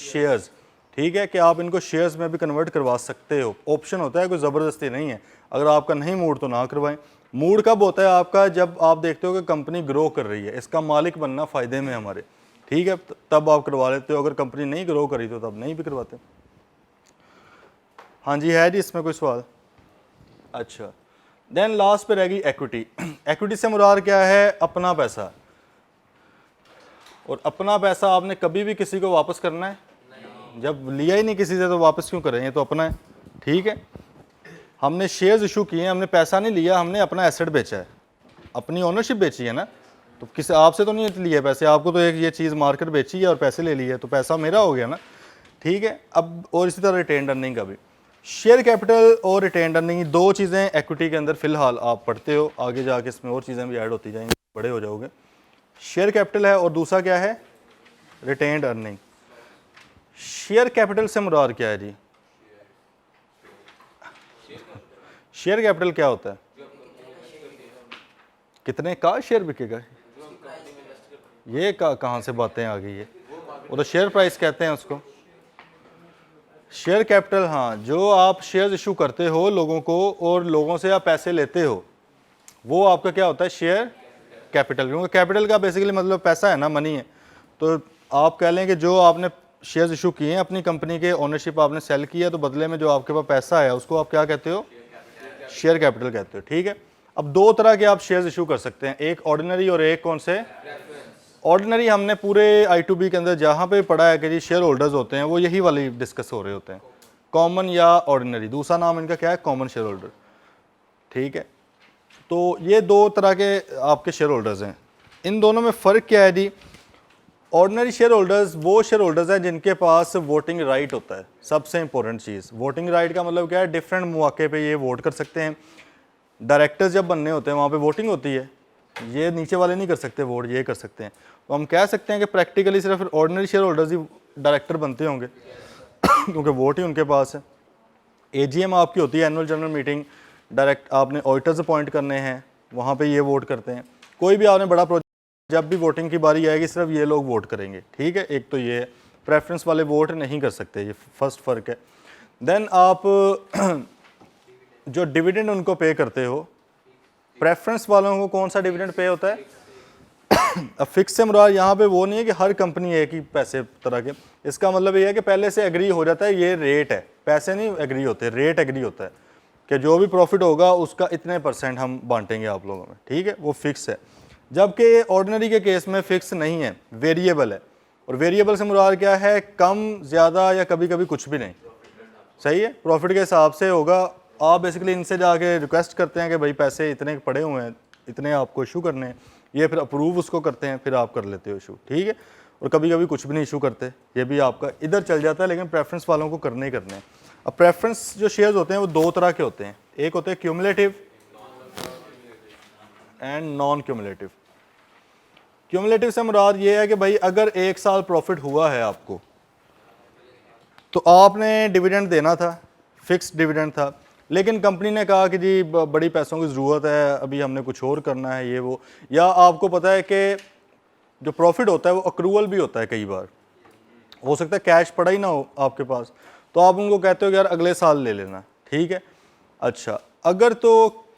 शेयर्स। ठीक है, कि आप इनको शेयर्स में भी कन्वर्ट करवा सकते हो, ऑप्शन होता है, कोई ज़बरदस्ती नहीं है। अगर आपका नहीं मूड तो ना करवाएं। मूड कब होता है आपका, जब आप देखते हो कि कंपनी ग्रो कर रही है, इसका मालिक बनना फ़ायदे में हमारे। ठीक है, तब आप करवा लेते हो। अगर कंपनी नहीं ग्रो करी तो तब नहीं भी करवाते। हाँ जी, है जी इसमें कोई सवाल? अच्छा, देन लास्ट पे रहेगी एक्विटी। एक्विटी से मुराद क्या है, अपना पैसा। और अपना पैसा आपने कभी भी किसी को वापस करना है? जब लिया ही नहीं किसी से तो वापस क्यों करें, ये तो अपना है। ठीक है, हमने शेयर्स इशू किए हैं, हमने पैसा नहीं लिया, हमने अपना एसेट बेचा है, अपनी ओनरशिप बेची है ना। तो किसी आपसे तो नहीं लिए पैसे, आपको तो एक ये चीज़ मार्केट बेची है और पैसे ले लिए, तो पैसा मेरा हो गया ना। ठीक है, अब और इसी तरह रिटेन अर्निंग का भी, शेयर कैपिटल और रिटेन अर्निंग, दो चीज़ें एक्विटी के अंदर फ़िलहाल आप पढ़ते हो, आगे जाके इसमें और चीज़ें भी ऐड होती जाएंगी, बड़े हो जाओगे। शेयर कैपिटल है और दूसरा क्या है, रिटेन अर्निंग। शेयर कैपिटल से मुराद क्या है जी? शेयर कैपिटल क्या होता है? कितने का शेयर बिकेगा, ये कहाँ से बातें आ गई है? वो तो शेयर प्राइस कहते हैं उसको। शेयर कैपिटल, हाँ, जो आप शेयर्स इशू करते हो लोगों को और लोगों से आप पैसे लेते हो, वो आपका क्या होता है, शेयर कैपिटल। क्योंकि कैपिटल का बेसिकली मतलब पैसा है ना, मनी है। तो आप कह लें कि जो आपने शेयर्स इशू किए हैं अपनी कंपनी के, ओनरशिप आपने सेल किया, तो बदले में जो आपके पास पैसा है उसको आप क्या कहते हो, शेयर कैपिटल कहते हो। ठीक है, अब दो तरह के आप शेयर्स इशू कर सकते हैं, एक ऑर्डिनरी और एक कौन से, ऑर्डिनरी। हमने पूरे I2B के अंदर जहाँ पे पढ़ा है कि जी शेयर होल्डर्स होते हैं, वो यही वाली डिस्कस हो रहे होते हैं, कॉमन या ऑर्डिनरी, दूसरा नाम इनका क्या है, कॉमन शेयर होल्डर। ठीक है, तो ये दो तरह के आपके शेयर होल्डर्स हैं। इन दोनों में फ़र्क क्या है जी? ऑर्डिनरी शेयर होल्डर्स वो शेयर होल्डर्स हैं जिनके पास वोटिंग राइट होता है। सबसे इंपॉर्टेंट चीज़, वोटिंग राइट का मतलब क्या है, डिफरेंट मौके पे ये वोट कर सकते हैं। डायरेक्टर्स जब बनने होते हैं वहाँ पे वोटिंग होती है, ये नीचे वाले नहीं कर सकते वोट, ये कर सकते हैं। तो हम कह सकते हैं कि प्रैक्टिकली सिर्फ ऑर्डिनरी शेयर होल्डर्स ही डायरेक्टर बनते होंगे क्योंकि वोट ही उनके पास है। AGM आपकी होती है, एनुअल जनरल मीटिंग, डायरेक्ट आपने ऑडिटर्स अपॉइंट करने हैं, वहाँ पे ये वोट करते हैं। कोई भी आपने बड़ा प्रोजेक्ट, जब भी वोटिंग की बारी आएगी सिर्फ ये लोग वोट करेंगे। ठीक है, एक तो ये है, प्रेफरेंस वाले वोट नहीं कर सकते, ये फर्स्ट फ़र्क है। देन आप जो डिविडेंड उनको पे करते हो, प्रेफरेंस वालों को कौन सा डिविडेंड पे होता है? अब फिक्स से मुराद यहाँ पे वो नहीं है कि हर कंपनी एक ही पैसे तरह के, इसका मतलब ये है कि पहले से एग्री हो जाता है, ये रेट है, पैसे नहीं एग्री होते, रेट एग्री होता है कि जो भी प्रॉफिट होगा उसका इतने % हम बांटेंगे आप लोगों में, ठीक है, वो फिक्स है। जबकि ऑर्डिनरी के केस में फिक्स नहीं है, वेरिएबल है। और वेरिएबल से मुराद क्या है, कम ज़्यादा या कभी कभी कुछ भी नहीं, सही है, प्रॉफिट के हिसाब से होगा। आप बेसिकली इनसे जाके रिक्वेस्ट करते हैं कि भाई पैसे इतने पड़े हुए हैं, इतने आपको इशू करने हैं, ये फिर अप्रूव उसको करते हैं, फिर आप कर लेते हो इशू, ठीक है। और कभी कभी कुछ भी नहीं इशू करते, ये भी आपका इधर चल जाता है, लेकिन प्रेफरेंस वालों को करने ही करने हैं। अब प्रेफरेंस जो शेयर्स होते हैं वो दो तरह के होते हैं, एक होते हैं cumulative and non cumulative. Cumulative से मुराद ये है कि भाई अगर 1 साल प्रॉफिट हुआ है आपको, तो आपने डिविडेंड देना था, फिक्स डिविडेंड था, लेकिन कंपनी ने कहा कि जी बड़ी पैसों की ज़रूरत है, अभी हमने कुछ और करना है, ये वो, या आपको पता है कि जो प्रॉफिट होता है वो अक्रूवल भी होता है, कई बार हो सकता है कैश पड़ा ही ना हो आपके पास, तो आप उनको कहते हो कि यार अगले साल ले लेना, ठीक है। अच्छा, अगर तो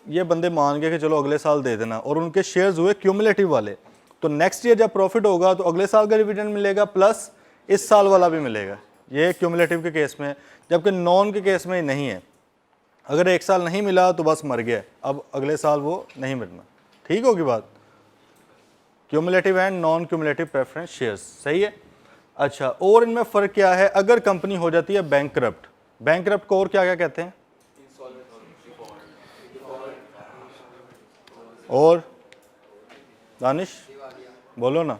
ये बंदे मान गए कि चलो अगले साल दे देना, और उनके शेयर्स हुए क्यूमुलेटिव वाले, तो नेक्स्ट ईयर जब प्रॉफिट होगा तो अगले साल का डिविडेंड मिलेगा प्लस इस साल वाला भी मिलेगा, ये क्यूमुलेटिव के केस में है। जबकि नॉन के केस में नहीं है, अगर 1 साल नहीं मिला तो बस मर गया, अब अगले साल वो नहीं मिलना, ठीक होगी बात। Cumulative and non cumulative preference shares, सही है। अच्छा, और इनमें फ़र्क क्या है, अगर कंपनी हो जाती है बैंकरप्ट, बैंकरप्ट को और क्या क्या कहते हैं, और दानिश बोलो ना,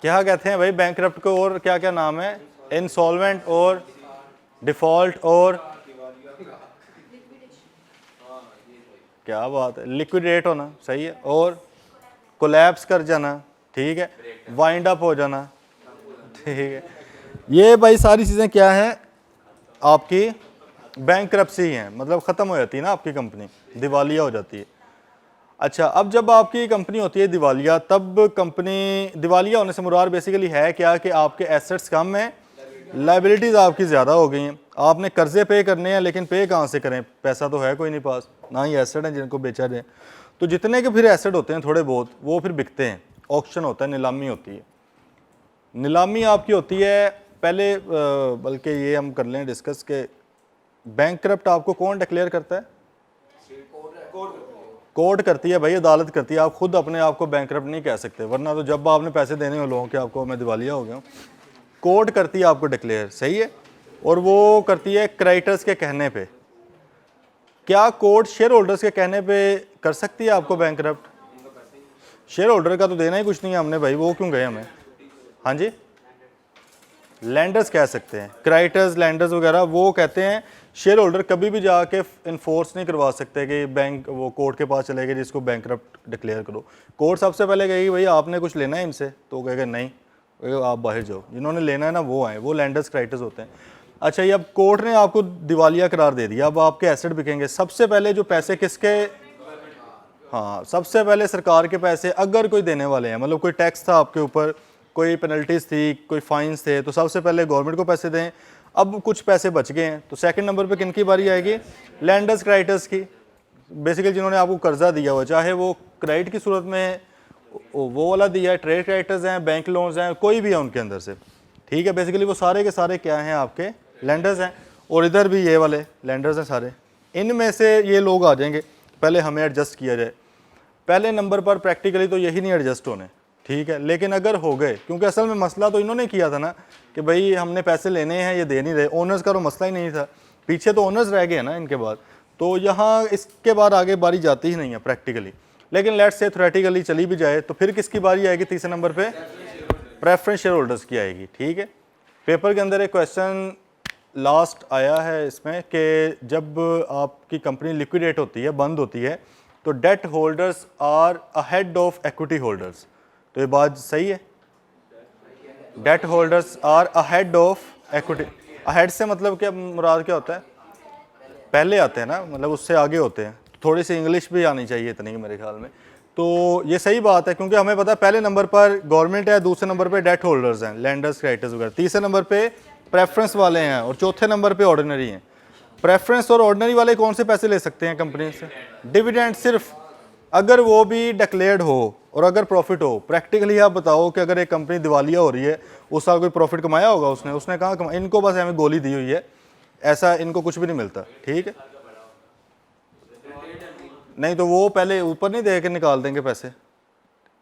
क्या कहते हैं भाई बैंकरप्ट को, और क्या क्या नाम है, इंसॉल्वेंट और डिफॉल्ट और क्या बात है, लिक्विडेट होना, सही है, और कोलैप्स कर जाना, ठीक है, वाइंड अप हो जाना, ठीक है। ये भाई सारी चीज़ें क्या हैं, आपकी बैंकरप्सी हैं, मतलब ख़त्म हो जाती है ना आपकी कंपनी, दिवालिया हो जाती है। अच्छा, अब जब आपकी कंपनी होती है दिवालिया, तब कंपनी दिवालिया होने से मुराद बेसिकली है क्या कि आपके एसेट्स कम हैं, लाइबिलिटीज़ आपकी ज़्यादा हो गई हैं, आपने कर्जे पे करने हैं, लेकिन पे कहाँ से करें, पैसा तो है कोई नहीं पास, ना ही एसेट हैं जिनको बेचा जाए। तो जितने के फिर एसेट होते हैं थोड़े बहुत, वो फिर बिकते हैं, ऑक्शन होता है, नीलामी होती है। नीलामी आपकी होती है पहले, बल्कि ये हम कर लें डिस्कस के बैंकरप्ट आपको कौन डिक्लेयर करता है, कोर्ट करती है भाई, अदालत करती है, आप खुद अपने आप को बैंकरप्ट नहीं कह सकते, वरना तो जब आपने पैसे देने हो लोगों के, आपको मैं दिवालिया हो गया हूँ, कोर्ट करती है आपको डिक्लेयर, सही है। और वो करती है क्रेडिटर्स के कहने पे। क्या कोर्ट शेयर होल्डर्स के कहने पे कर सकती है आपको बैंकरप्ट? शेयर होल्डर का तो देना ही कुछ नहीं है हमने भाई, वो क्यों गए हमें, हाँ जी, लैंडर्स कह सकते हैं, क्रेडिटर्स लैंडर्स वगैरह, वो कहते हैं शेयर होल्डर कभी भी जाके इन्फोर्स नहीं करवा सकते कि बैंक वो कोर्ट के पास चले गए जिसको बैंकरप्ट डिक्लेयर करो। कोर्ट सबसे पहले कहेगी भाई आपने कुछ लेना है इनसे, तो कहेगा नहीं, आप बाहर जाओ, जिन्होंने लेना है ना वो आए, वो लैंडर्स क्रेडिटर्स होते हैं। अच्छा, ये अब कोर्ट ने आपको दिवालिया करार दे दिया, अब आपके एसेट बिकेंगे, सबसे पहले जो पैसे किसके, हाँ, सबसे पहले सरकार के पैसे अगर कोई देने वाले हैं, मतलब कोई टैक्स था आपके ऊपर, कोई पेनल्टीज थी, कोई फाइन्स थे, तो सबसे पहले गवर्नमेंट को पैसे दें। अब कुछ पैसे बच गए हैं, तो सेकंड नंबर पे किन की बारी आएगी, लैंडर्स क्रेडिटर्स की, बेसिकली जिन्होंने आपको कर्जा दिया हुआ, चाहे वो क्रेडिट की सूरत में वो वाला दिया है, ट्रेड क्रेडिटर्स हैं, बैंक लोन्स हैं, कोई भी है उनके अंदर से, ठीक है। बेसिकली वो सारे के सारे क्या हैं, आपके लैंडर्स हैं, और इधर भी ये वाले लैंडर्स हैं सारे। इनमें से ये लोग आ जाएंगे, पहले हमें एडजस्ट किया जाए। पहले नंबर पर प्रैक्टिकली तो यही नहीं एडजस्ट होने, ठीक है, लेकिन अगर हो गए, क्योंकि असल में मसला तो इन्होंने किया था ना कि भाई हमने पैसे लेने हैं, ये दे नहीं रहे, ओनर्स का तो मसला ही नहीं था, पीछे तो ओनर्स रह गए ना इनके बाद, तो यहाँ इसके बाद आगे बारी जाती ही नहीं है प्रैक्टिकली। लेकिन लेट्स से थ्योरेटिकली चली भी जाए, तो फिर किसकी बारी आएगी तीसरे नंबर पे, प्रेफरेंस शेयर होल्डर्स की आएगी, ठीक है। पेपर के अंदर एक क्वेश्चन लास्ट आया है इसमें कि जब आपकी कंपनी लिक्विडेट होती है, बंद होती है, तो debt holders are ahead of equity holders, तो ये बात सही है, debt holders are ahead of equity. Ahead से मतलब क्या मुराद क्या होता है, पहले आते हैं ना, मतलब उससे आगे होते हैं, थोड़ी सी इंग्लिश भी आनी चाहिए इतनी मेरे ख्याल में। तो ये सही बात है, क्योंकि हमें पता है पहले नंबर पर गवर्नमेंट है, दूसरे नंबर पे डेट होल्डर्स हैं, लैंडर्स क्रेडिटर्स वगैरह, तीसरे नंबर पे प्रेफरेंस वाले हैं, और चौथे नंबर पे ऑर्डिनरी हैं। प्रेफरेंस और ऑर्डिनरी वाले कौन से पैसे ले सकते हैं कंपनी से, डिविडेंड सिर्फ, अगर वो भी डिक्लेयर्ड हो और अगर प्रॉफिट हो। प्रैक्टिकली आप बताओ कि अगर एक कंपनी दिवालिया हो रही है, उस साल कोई प्रॉफिट कमाया होगा उसने कहाँ कमाया, इनको बस हमें गोली दी हुई है, ऐसा इनको कुछ भी नहीं मिलता, ठीक है। नहीं तो वो पहले ऊपर नहीं दे के निकाल देंगे पैसे,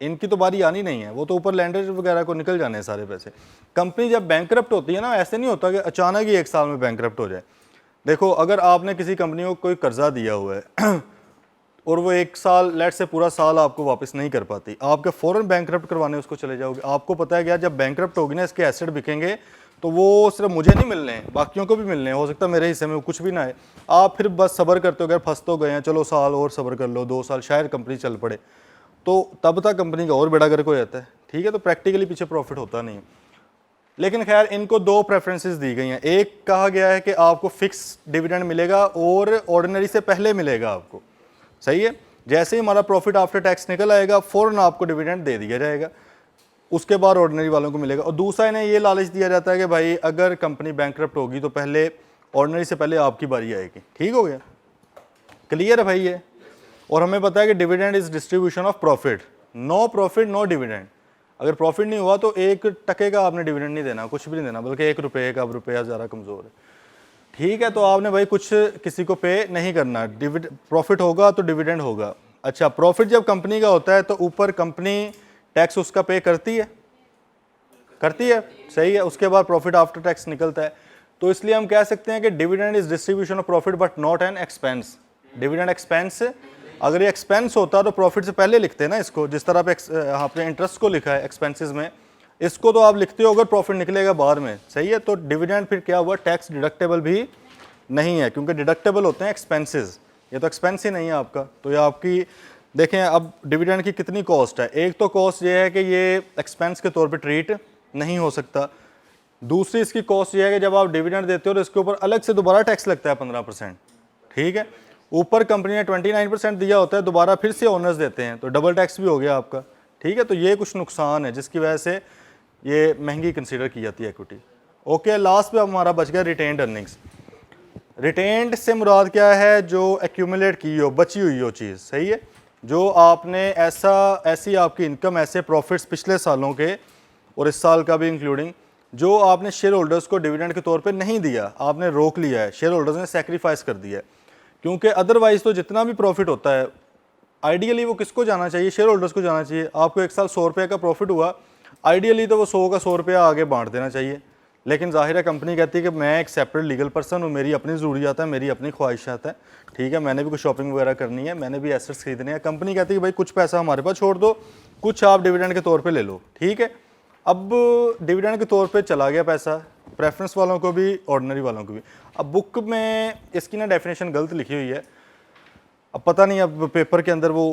इनकी तो बारी आनी नहीं है, वो तो ऊपर लैंडर वगैरह को निकल जाने हैं सारे पैसे। कंपनी जब बैंकरप्ट होती है ना, ऐसे नहीं होता कि अचानक ही 1 साल में बैंकरप्ट हो जाए। देखो अगर आपने किसी कंपनी को कोई कर्जा दिया हुआ है और वो 1 साल लेट से पूरा साल आपको वापस नहीं कर पाती, आपके फ़ौरन बैंकरप्ट करवाने उसको चले जाओगे। आपको पता है कि यार जब बैंकरप्ट होगी ना, इसके एसेट बिकेंगे तो वो सिर्फ मुझे नहीं मिलने हैं, बाकियों को भी मिलने हैं, हो सकता है मेरे हिस्से में कुछ भी ना है। आप फिर बस सब्र करते हो, अगर फंस तो गए हैं, चलो साल और सब्र कर लो, 2 साल शायद कंपनी चल पड़े, तो तब तक कंपनी का और बेड़ा गर्क हो जाता है, ठीक है। तो प्रैक्टिकली पीछे प्रॉफिट होता नहीं है। लेकिन खैर इनको 2 प्रेफरेंसेस दी गई हैं। एक कहा गया है कि आपको फिक्स डिविडेंड मिलेगा और ऑर्डिनरी से पहले मिलेगा आपको, सही है। जैसे ही हमारा प्रॉफिट आफ्टर टैक्स निकल आएगा फ़ौरन आपको डिविडेंड दे दिया जाएगा, उसके बाद ऑर्डिनरी वालों को मिलेगा। और दूसरा इन्हें ये लालच दिया जाता है कि भाई अगर कंपनी बैंकरप्ट होगी तो पहले ऑर्डिनरी से पहले आपकी बारी आएगी। ठीक हो गया, क्लियर है भाई ये। और हमें पता है कि dividend is distribution of profit, no profit no dividend. अगर प्रॉफिट नहीं हुआ तो 1 टके का आपने डिविडेंड नहीं देना, कुछ भी नहीं देना, बल्कि 1 रुपये का। अब रुपया ज़्यादा कमज़ोर है, ठीक है। तो आपने भाई कुछ किसी को पे नहीं करना, प्रॉफिट होगा तो डिविडेंड होगा। अच्छा, प्रॉफिट जब कंपनी का होता है तो ऊपर कंपनी टैक्स उसका पे करती है, सही है। उसके बाद प्रॉफिट आफ्टर टैक्स निकलता है। तो इसलिए हम कह सकते हैं कि dividend is distribution of profit but not an expense. Dividend expense, अगर ये एक्सपेंस होता तो प्रॉफिट से पहले लिखते हैं ना इसको, जिस तरह आपने इंटरेस्ट को लिखा है एक्सपेंसेस में, इसको तो आप लिखते हो अगर प्रॉफिट निकलेगा बाद में, सही है। तो डिविडेंड फिर क्या हुआ, टैक्स डिडक्टेबल भी नहीं है, क्योंकि डिडक्टेबल होते हैं एक्सपेंसेस, ये तो एक्सपेंस ही नहीं है आपका। तो ये आपकी देखें, अब डिविडेंड की कितनी कॉस्ट है। एक तो कॉस्ट ये है कि ये एक्सपेंस के तौर पे ट्रीट नहीं हो सकता। दूसरी इसकी कॉस्ट ये है कि जब आप डिविडेंड देते हो तो इसके ऊपर अलग से दोबारा टैक्स लगता है 15%, ठीक है। ऊपर कंपनी ने 29% दिया होता है, दोबारा फिर से ओनर्स देते हैं, तो डबल टैक्स भी हो गया आपका, ठीक है। तो ये कुछ नुकसान है जिसकी वजह से ये महंगी कंसीडर की जाती है इक्विटी। ओके, लास्ट पे हमारा बच गया रिटेन्ड अर्निंग्स। रिटेन्ड से मुराद क्या है, जो एक्यूमुलेट की हो, बची हुई हो चीज़, सही है। जो आपने ऐसी आपकी इनकम, ऐसे प्रॉफिट्स पिछले सालों के और इस साल का भी इंक्लूडिंग, जो आपने शेयर होल्डर्स को डिविडेंड के तौर पे नहीं दिया, आपने रोक लिया है, शेयर होल्डर्स ने सेक्रीफाइस कर दिया है। क्योंकि अदरवाइज तो जितना भी प्रॉफिट होता है आइडियली वो किसको जाना चाहिए, शेयर होल्डर्स को जाना चाहिए। आपको 1 साल 100 रुपये का प्रॉफिट हुआ, आइडियली तो वो 100 का 100 रुपया आगे बांट देना चाहिए। लेकिन जाहिर है कंपनी कहती है कि मैं एक सेपरेट लीगल पर्सन हूँ, मेरी अपनी ज़रूरियात है, मेरी अपनी ख्वाहिशात है, ठीक है। मैंने भी कुछ शॉपिंग वगैरह करनी है, मैंने भी एसेट्स खरीदने हैं। कंपनी कहती है कि भाई कुछ पैसा हमारे पास छोड़ दो, कुछ आप डिविडेंड के तौर पे ले लो, ठीक है। अब डिविडेंड के तौर पे चला गया पैसा, प्रेफरेंस वालों को भी, ऑर्डिनरी वालों को भी। अब बुक में इसकी ना डेफिनेशन गलत लिखी हुई है, अब पता नहीं अब पेपर के अंदर वो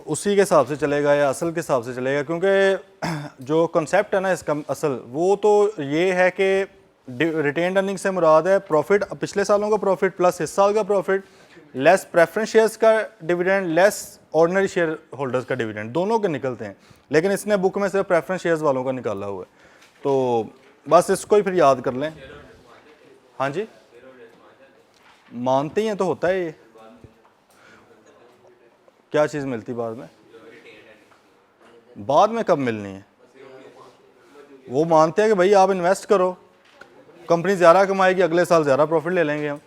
उसी के हिसाब से चलेगा या असल के हिसाब से चलेगा, क्योंकि जो कॉन्सेप्ट है ना इसका असल, वो तो ये है कि रिटेन्ड अर्निंग से मुराद है प्रॉफिट, पिछले सालों का प्रॉफिट प्लस इस साल का प्रॉफिट, लेस प्रेफरेंस शेयर्स का dividend, less ordinary share holders का डिविडेंड, दोनों के निकलते हैं। लेकिन इसने बुक में सिर्फ प्रेफरेंस शेयर्स वालों का निकाला हुआ है, तो बस इसको ही फिर याद कर लें। हाँ जी, मानते ही हैं तो होता है ये। क्या चीज़ मिलती बाद में, बाद में कब मिलनी है, वो मानते हैं कि भाई आप इन्वेस्ट करो, कंपनी ज़्यादा कमाएगी, अगले साल ज़्यादा प्रॉफिट ले लेंगे हम।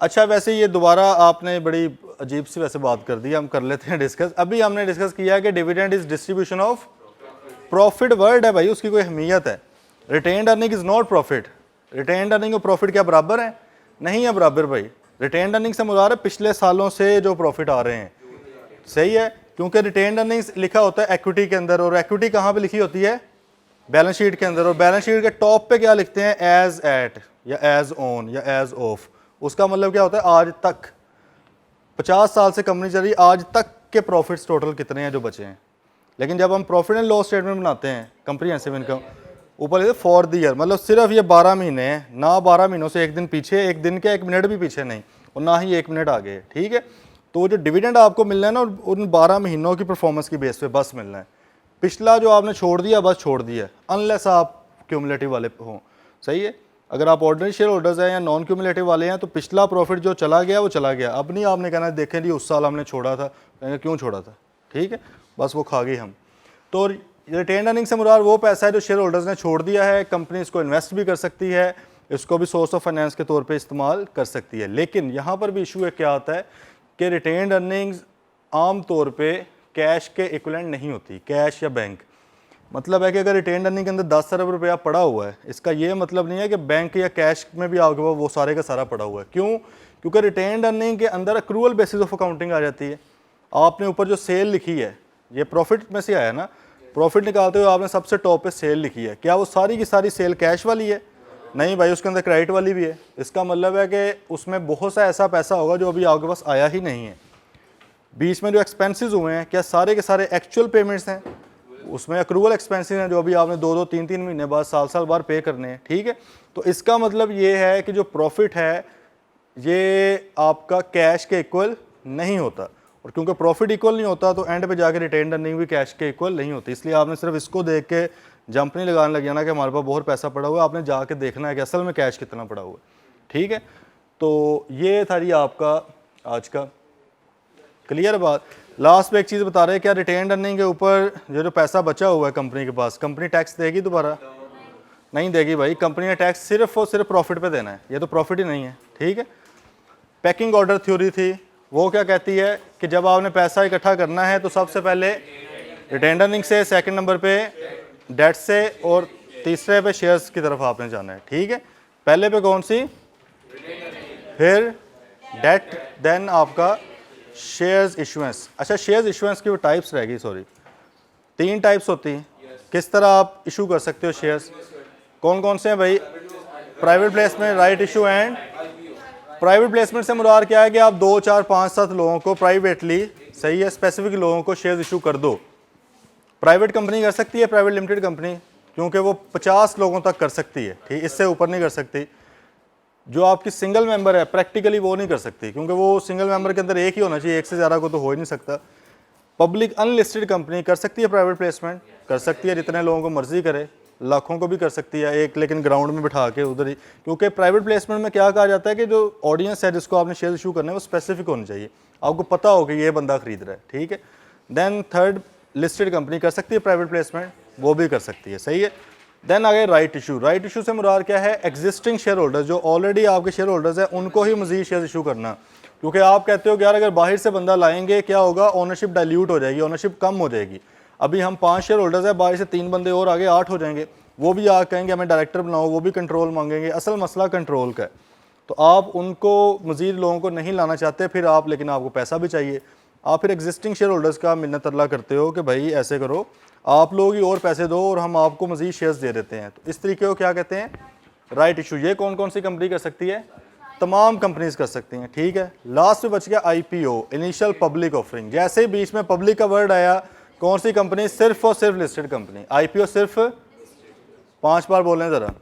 अच्छा, वैसे ये दोबारा आपने बड़ी अजीब सी वैसे बात कर दी, हम कर लेते हैं डिस्कस। अभी हमने डिस्कस किया कि dividend is distribution of profit, word है भाई, उसकी कोई अहमियत है। Retained earning is not profit. Retained earning और प्रॉफिट क्या बराबर है, नहीं है बराबर भाई। रिटेन्ड अर्निंग से मुराद है पिछले सालों से जो प्रॉफिट आ रहे हैं, सही है। क्योंकि रिटेन्ड अर्निंग्स लिखा होता है एक्विटी के अंदर, और एक्विटी कहाँ पे लिखी होती है, बैलेंस शीट के अंदर। और बैलेंस शीट के टॉप पे क्या लिखते हैं, एज एट या एज ऑन या एज ऑफ। उसका मतलब क्या होता है, आज तक, 50 साल से कंपनी चल रही, आज तक के प्रॉफिट्स टोटल कितने हैं जो बचे हैं। लेकिन जब हम प्रॉफिट एंड लॉस स्टेटमेंट बनाते हैं, कंप्रीहेंसिव इनकम, ऊपर फॉर द ईयर, मतलब सिर्फ ये 12 महीने हैं ना, 12 महीनों से एक दिन पीछे, एक दिन के 1 मिनट भी पीछे नहीं, और ना ही 1 मिनट आगे, ठीक है। तो जो डिविडेंड आपको मिलना है ना, उन 12 महीनों की परफॉर्मेंस की बेस पे बस मिलना है। पिछला जो आपने छोड़ दिया, बस छोड़ दिया, अनलेस आप क्यूमुलेटिव वाले हों, सही है। अगर आप ऑर्डिनरी शेयर होल्डर्स हैं या नॉन क्यूमुलेटिव वाले हैं, तो पिछला प्रॉफिट जो चला गया वो चला गया। अब नहीं आपने कहना देखें जी उस साल हमने छोड़ा था, कहेंगे क्यों छोड़ा था, ठीक है, बस वो खा गई हम। तो रिटेन्ड अर्निंग से मुराद वो पैसा है जो शेयर होल्डर्स ने छोड़ दिया है, कंपनी इसको इन्वेस्ट भी कर सकती है, इसको भी सोर्स ऑफ फाइनेंस के तौर पे इस्तेमाल कर सकती है। लेकिन यहाँ पर भी इशू है, क्या आता है कि रिटेन्ड अर्निंग्स आम तौर पे कैश के इक्विवेलेंट नहीं होती, कैश या बैंक। मतलब है कि अगर रिटेन्ड अर्निंग के अंदर 10 अरब रुपया पड़ा हुआ है, इसका ये मतलब नहीं है कि बैंक या कैश में भी आपके पास वो सारे का सारा पड़ा हुआ है। क्यों? क्योंकि रिटेन्ड अर्निंग के अंदर अक्रूवल बेसिस ऑफ अकाउंटिंग आ जाती है। आपने ऊपर जो सेल लिखी है, ये प्रॉफिट में से आया ना, प्रॉफिट निकालते हुए आपने सबसे टॉप पे सेल लिखी है, क्या वो सारी की सारी सेल कैश वाली है? नहीं भाई, उसके अंदर क्रेडिट वाली भी है। इसका मतलब है कि उसमें बहुत सा ऐसा पैसा होगा जो अभी आपके पास आया ही नहीं है। बीच में जो एक्सपेंसेस हुए हैं, क्या सारे के सारे एक्चुअल पेमेंट्स हैं? उसमें अक्रूवल एक्सपेंसेस हैं जो अभी आपने 2-2, 3-3 महीने बाद, साल बाद पे करने हैं। ठीक है, तो इसका मतलब ये है कि जो प्रॉफिट है ये आपका कैश के इक्वल नहीं होता, और क्योंकि प्रॉफिट इक्वल नहीं होता तो एंड पे जाके रिटेन्ड अर्निंग भी कैश के इक्वल नहीं होती। इसलिए आपने सिर्फ इसको देख के जंप नहीं लगाने लग जाना कि हमारे पास बहुत पैसा पड़ा हुआ है, आपने जाके देखना है कि असल में कैश कितना पड़ा हुआ है। ठीक है, तो ये था जी आपका आज का। क्लियर बात? लास्ट में एक चीज़ बता रहे हैं, क्या रिटेन्ड अर्निंग के ऊपर जो पैसा बचा हुआ है कंपनी के पास, कंपनी टैक्स देगी दोबारा? नहीं देगी भाई, कंपनी ने टैक्स सिर्फ और सिर्फ प्रॉफिट पे देना है, ये तो प्रॉफिट ही नहीं है। ठीक है, पैकिंग ऑर्डर थ्योरी थी, वो क्या कहती है कि जब आपने पैसा इकट्ठा करना है तो सबसे पहले रिटेन्ड अर्निंग से, सेकंड नंबर पे डेट से, और तीसरे पे शेयर्स की तरफ आपने जाना है। ठीक है, पहले पे कौन सी? फिर डेट, देन आपका शेयर्स इशुएंस। अच्छा, शेयर्स इशुएंस की वो टाइप्स रहेगी, सॉरी 3 टाइप्स होती हैं। किस तरह आप इशू कर सकते हो शेयर्स? कौन कौन से हैं भाई? Private placement, right issue and. Private placement से मुराद क्या है कि आप 2, 4, 5, 7 लोगों को प्राइवेटली, सही है, स्पेसिफिक लोगों को शेयर्स इशू कर दो। प्राइवेट कंपनी कर सकती है, प्राइवेट लिमिटेड कंपनी, क्योंकि वो 50 लोगों तक कर सकती है। ठीक, इससे ऊपर नहीं कर सकती। जो आपकी सिंगल मेंबर है प्रैक्टिकली वो नहीं कर सकती, क्योंकि वो सिंगल मेंबर के अंदर एक ही होना चाहिए, एक से ज़्यादा को तो हो ही नहीं सकता। पब्लिक अनलिस्टेड कंपनी कर सकती है प्राइवेट प्लेसमेंट, कर सकती है, जितने लोगों को मर्जी करे, लाखों को भी कर सकती है एक, लेकिन ग्राउंड में बिठा के उधर ही। क्योंकि प्राइवेट प्लेसमेंट में क्या कहा जाता है कि जो ऑडियंस है जिसको आपने शेयर इशू करना है वो स्पेसिफिक होनी चाहिए, आपको पता हो कि ये बंदा खरीद रहा है। ठीक है, देन थर्ड लिस्टेड कंपनी कर सकती है प्राइवेट प्लेसमेंट, वो भी कर सकती है, सही है। देन आगे राइट इशू। राइट इशू से मुराद क्या है? एग्जिस्टिंग शेयर होल्डर्स, जो ऑलरेडी आपके शेयर होल्डर्स हैं उनको ही मजीद शेयर इशू करना। क्योंकि आप कहते हो कि यार अगर बाहर से बंदा लाएंगे क्या होगा, ओनरशिप डाइल्यूट हो जाएगी, ओनरशिप कम हो जाएगी। अभी हम 5 शेयर होल्डर्स हैं, बाहर से 3 बंदे और आगे 8 हो जाएंगे, वो भी आ कहेंगे हमें डायरेक्टर बनाओ, वो भी कंट्रोल मांगेंगे। असल मसला कंट्रोल का है, तो आप उनको मजीद लोगों को नहीं लाना चाहते फिर आप, लेकिन आपको पैसा भी चाहिए। आप फिर एग्जिस्टिंग शेयर होल्डर्स का मिन्नत अल्लाह करते हो कि भाई ऐसे करो, आप लोग ही और पैसे दो और हम आपको मजीद शेयर्स दे देते हैं। तो इस तरीके को क्या कहते हैं? Right issue. ये कौन कौन सी कंपनी कर सकती है? तमाम कंपनीज कर सकती हैं। ठीक है, लास्ट में बच गया IPO, इनिशियल पब्लिक ऑफरिंग। जैसे ही बीच में पब्लिक का वर्ड आया, कौन सी कंपनी? सिर्फ और सिर्फ लिस्टेड कंपनी। IPO सिर्फ 5 बार बोलें ज़रा।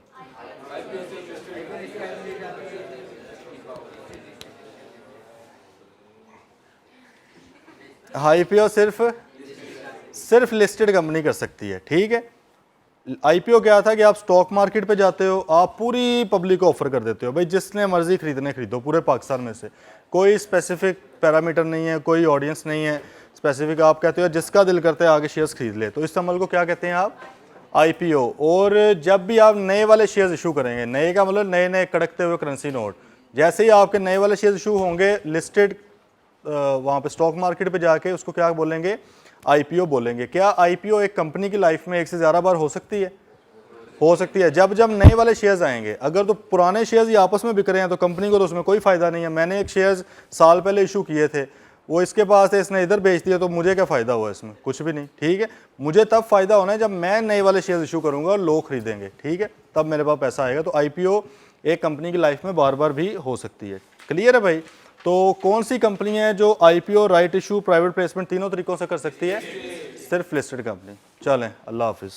IPO सिर्फ लिस्टेड कंपनी कर सकती है। ठीक है, IPO क्या था कि आप स्टॉक मार्केट पे जाते हो, आप पूरी पब्लिक को ऑफर कर देते हो, भाई जिसने मर्जी खरीदने खरीदो पूरे पाकिस्तान में से, कोई स्पेसिफिक पैरामीटर नहीं है, कोई ऑडियंस नहीं है स्पेसिफिक, आप कहते हो जिसका दिल करता है आगे शेयर्स खरीद ले। तो इस अमल को क्या कहते हैं आप? IPO। और जब भी आप नए वाले शेयर्स इशू करेंगे, नए का मतलब नए नए कड़कते हुए करेंसी नोट, जैसे ही आपके नए वाले शेयर्स इशू होंगे लिस्टेड वहाँ पे स्टॉक मार्केट पे जाके, उसको क्या बोलेंगे? IPO बोलेंगे। क्या IPO एक कंपनी की लाइफ में एक से ज़्यादा बार हो सकती है? हो सकती है। जब जब नए वाले शेयर्स आएंगे, अगर तो पुराने शेयर्स ही आपस में बिक रहे हैं तो कंपनी को तो उसमें कोई फ़ायदा नहीं है। मैंने एक शेयर्स साल पहले इशू किए थे, वो इसके पास थे, इसने इधर बेच दिया, तो मुझे क्या फ़ायदा हुआ इसमें? कुछ भी नहीं। ठीक है, मुझे तब फ़ायदा होना है जब मैं नए वाले शेयर्स इशू करूँगा और लोग खरीदेंगे। ठीक है, तब मेरे पास पैसा आएगा। तो IPO एक कंपनी की लाइफ में बार बार भी हो सकती है। क्लियर है भाई? तो कौन सी कंपनी है जो IPO, right issue, private placement तीनों तरीकों से कर सकती है? सिर्फ लिस्टेड कंपनी। चलें, अल्लाह हाफिज़।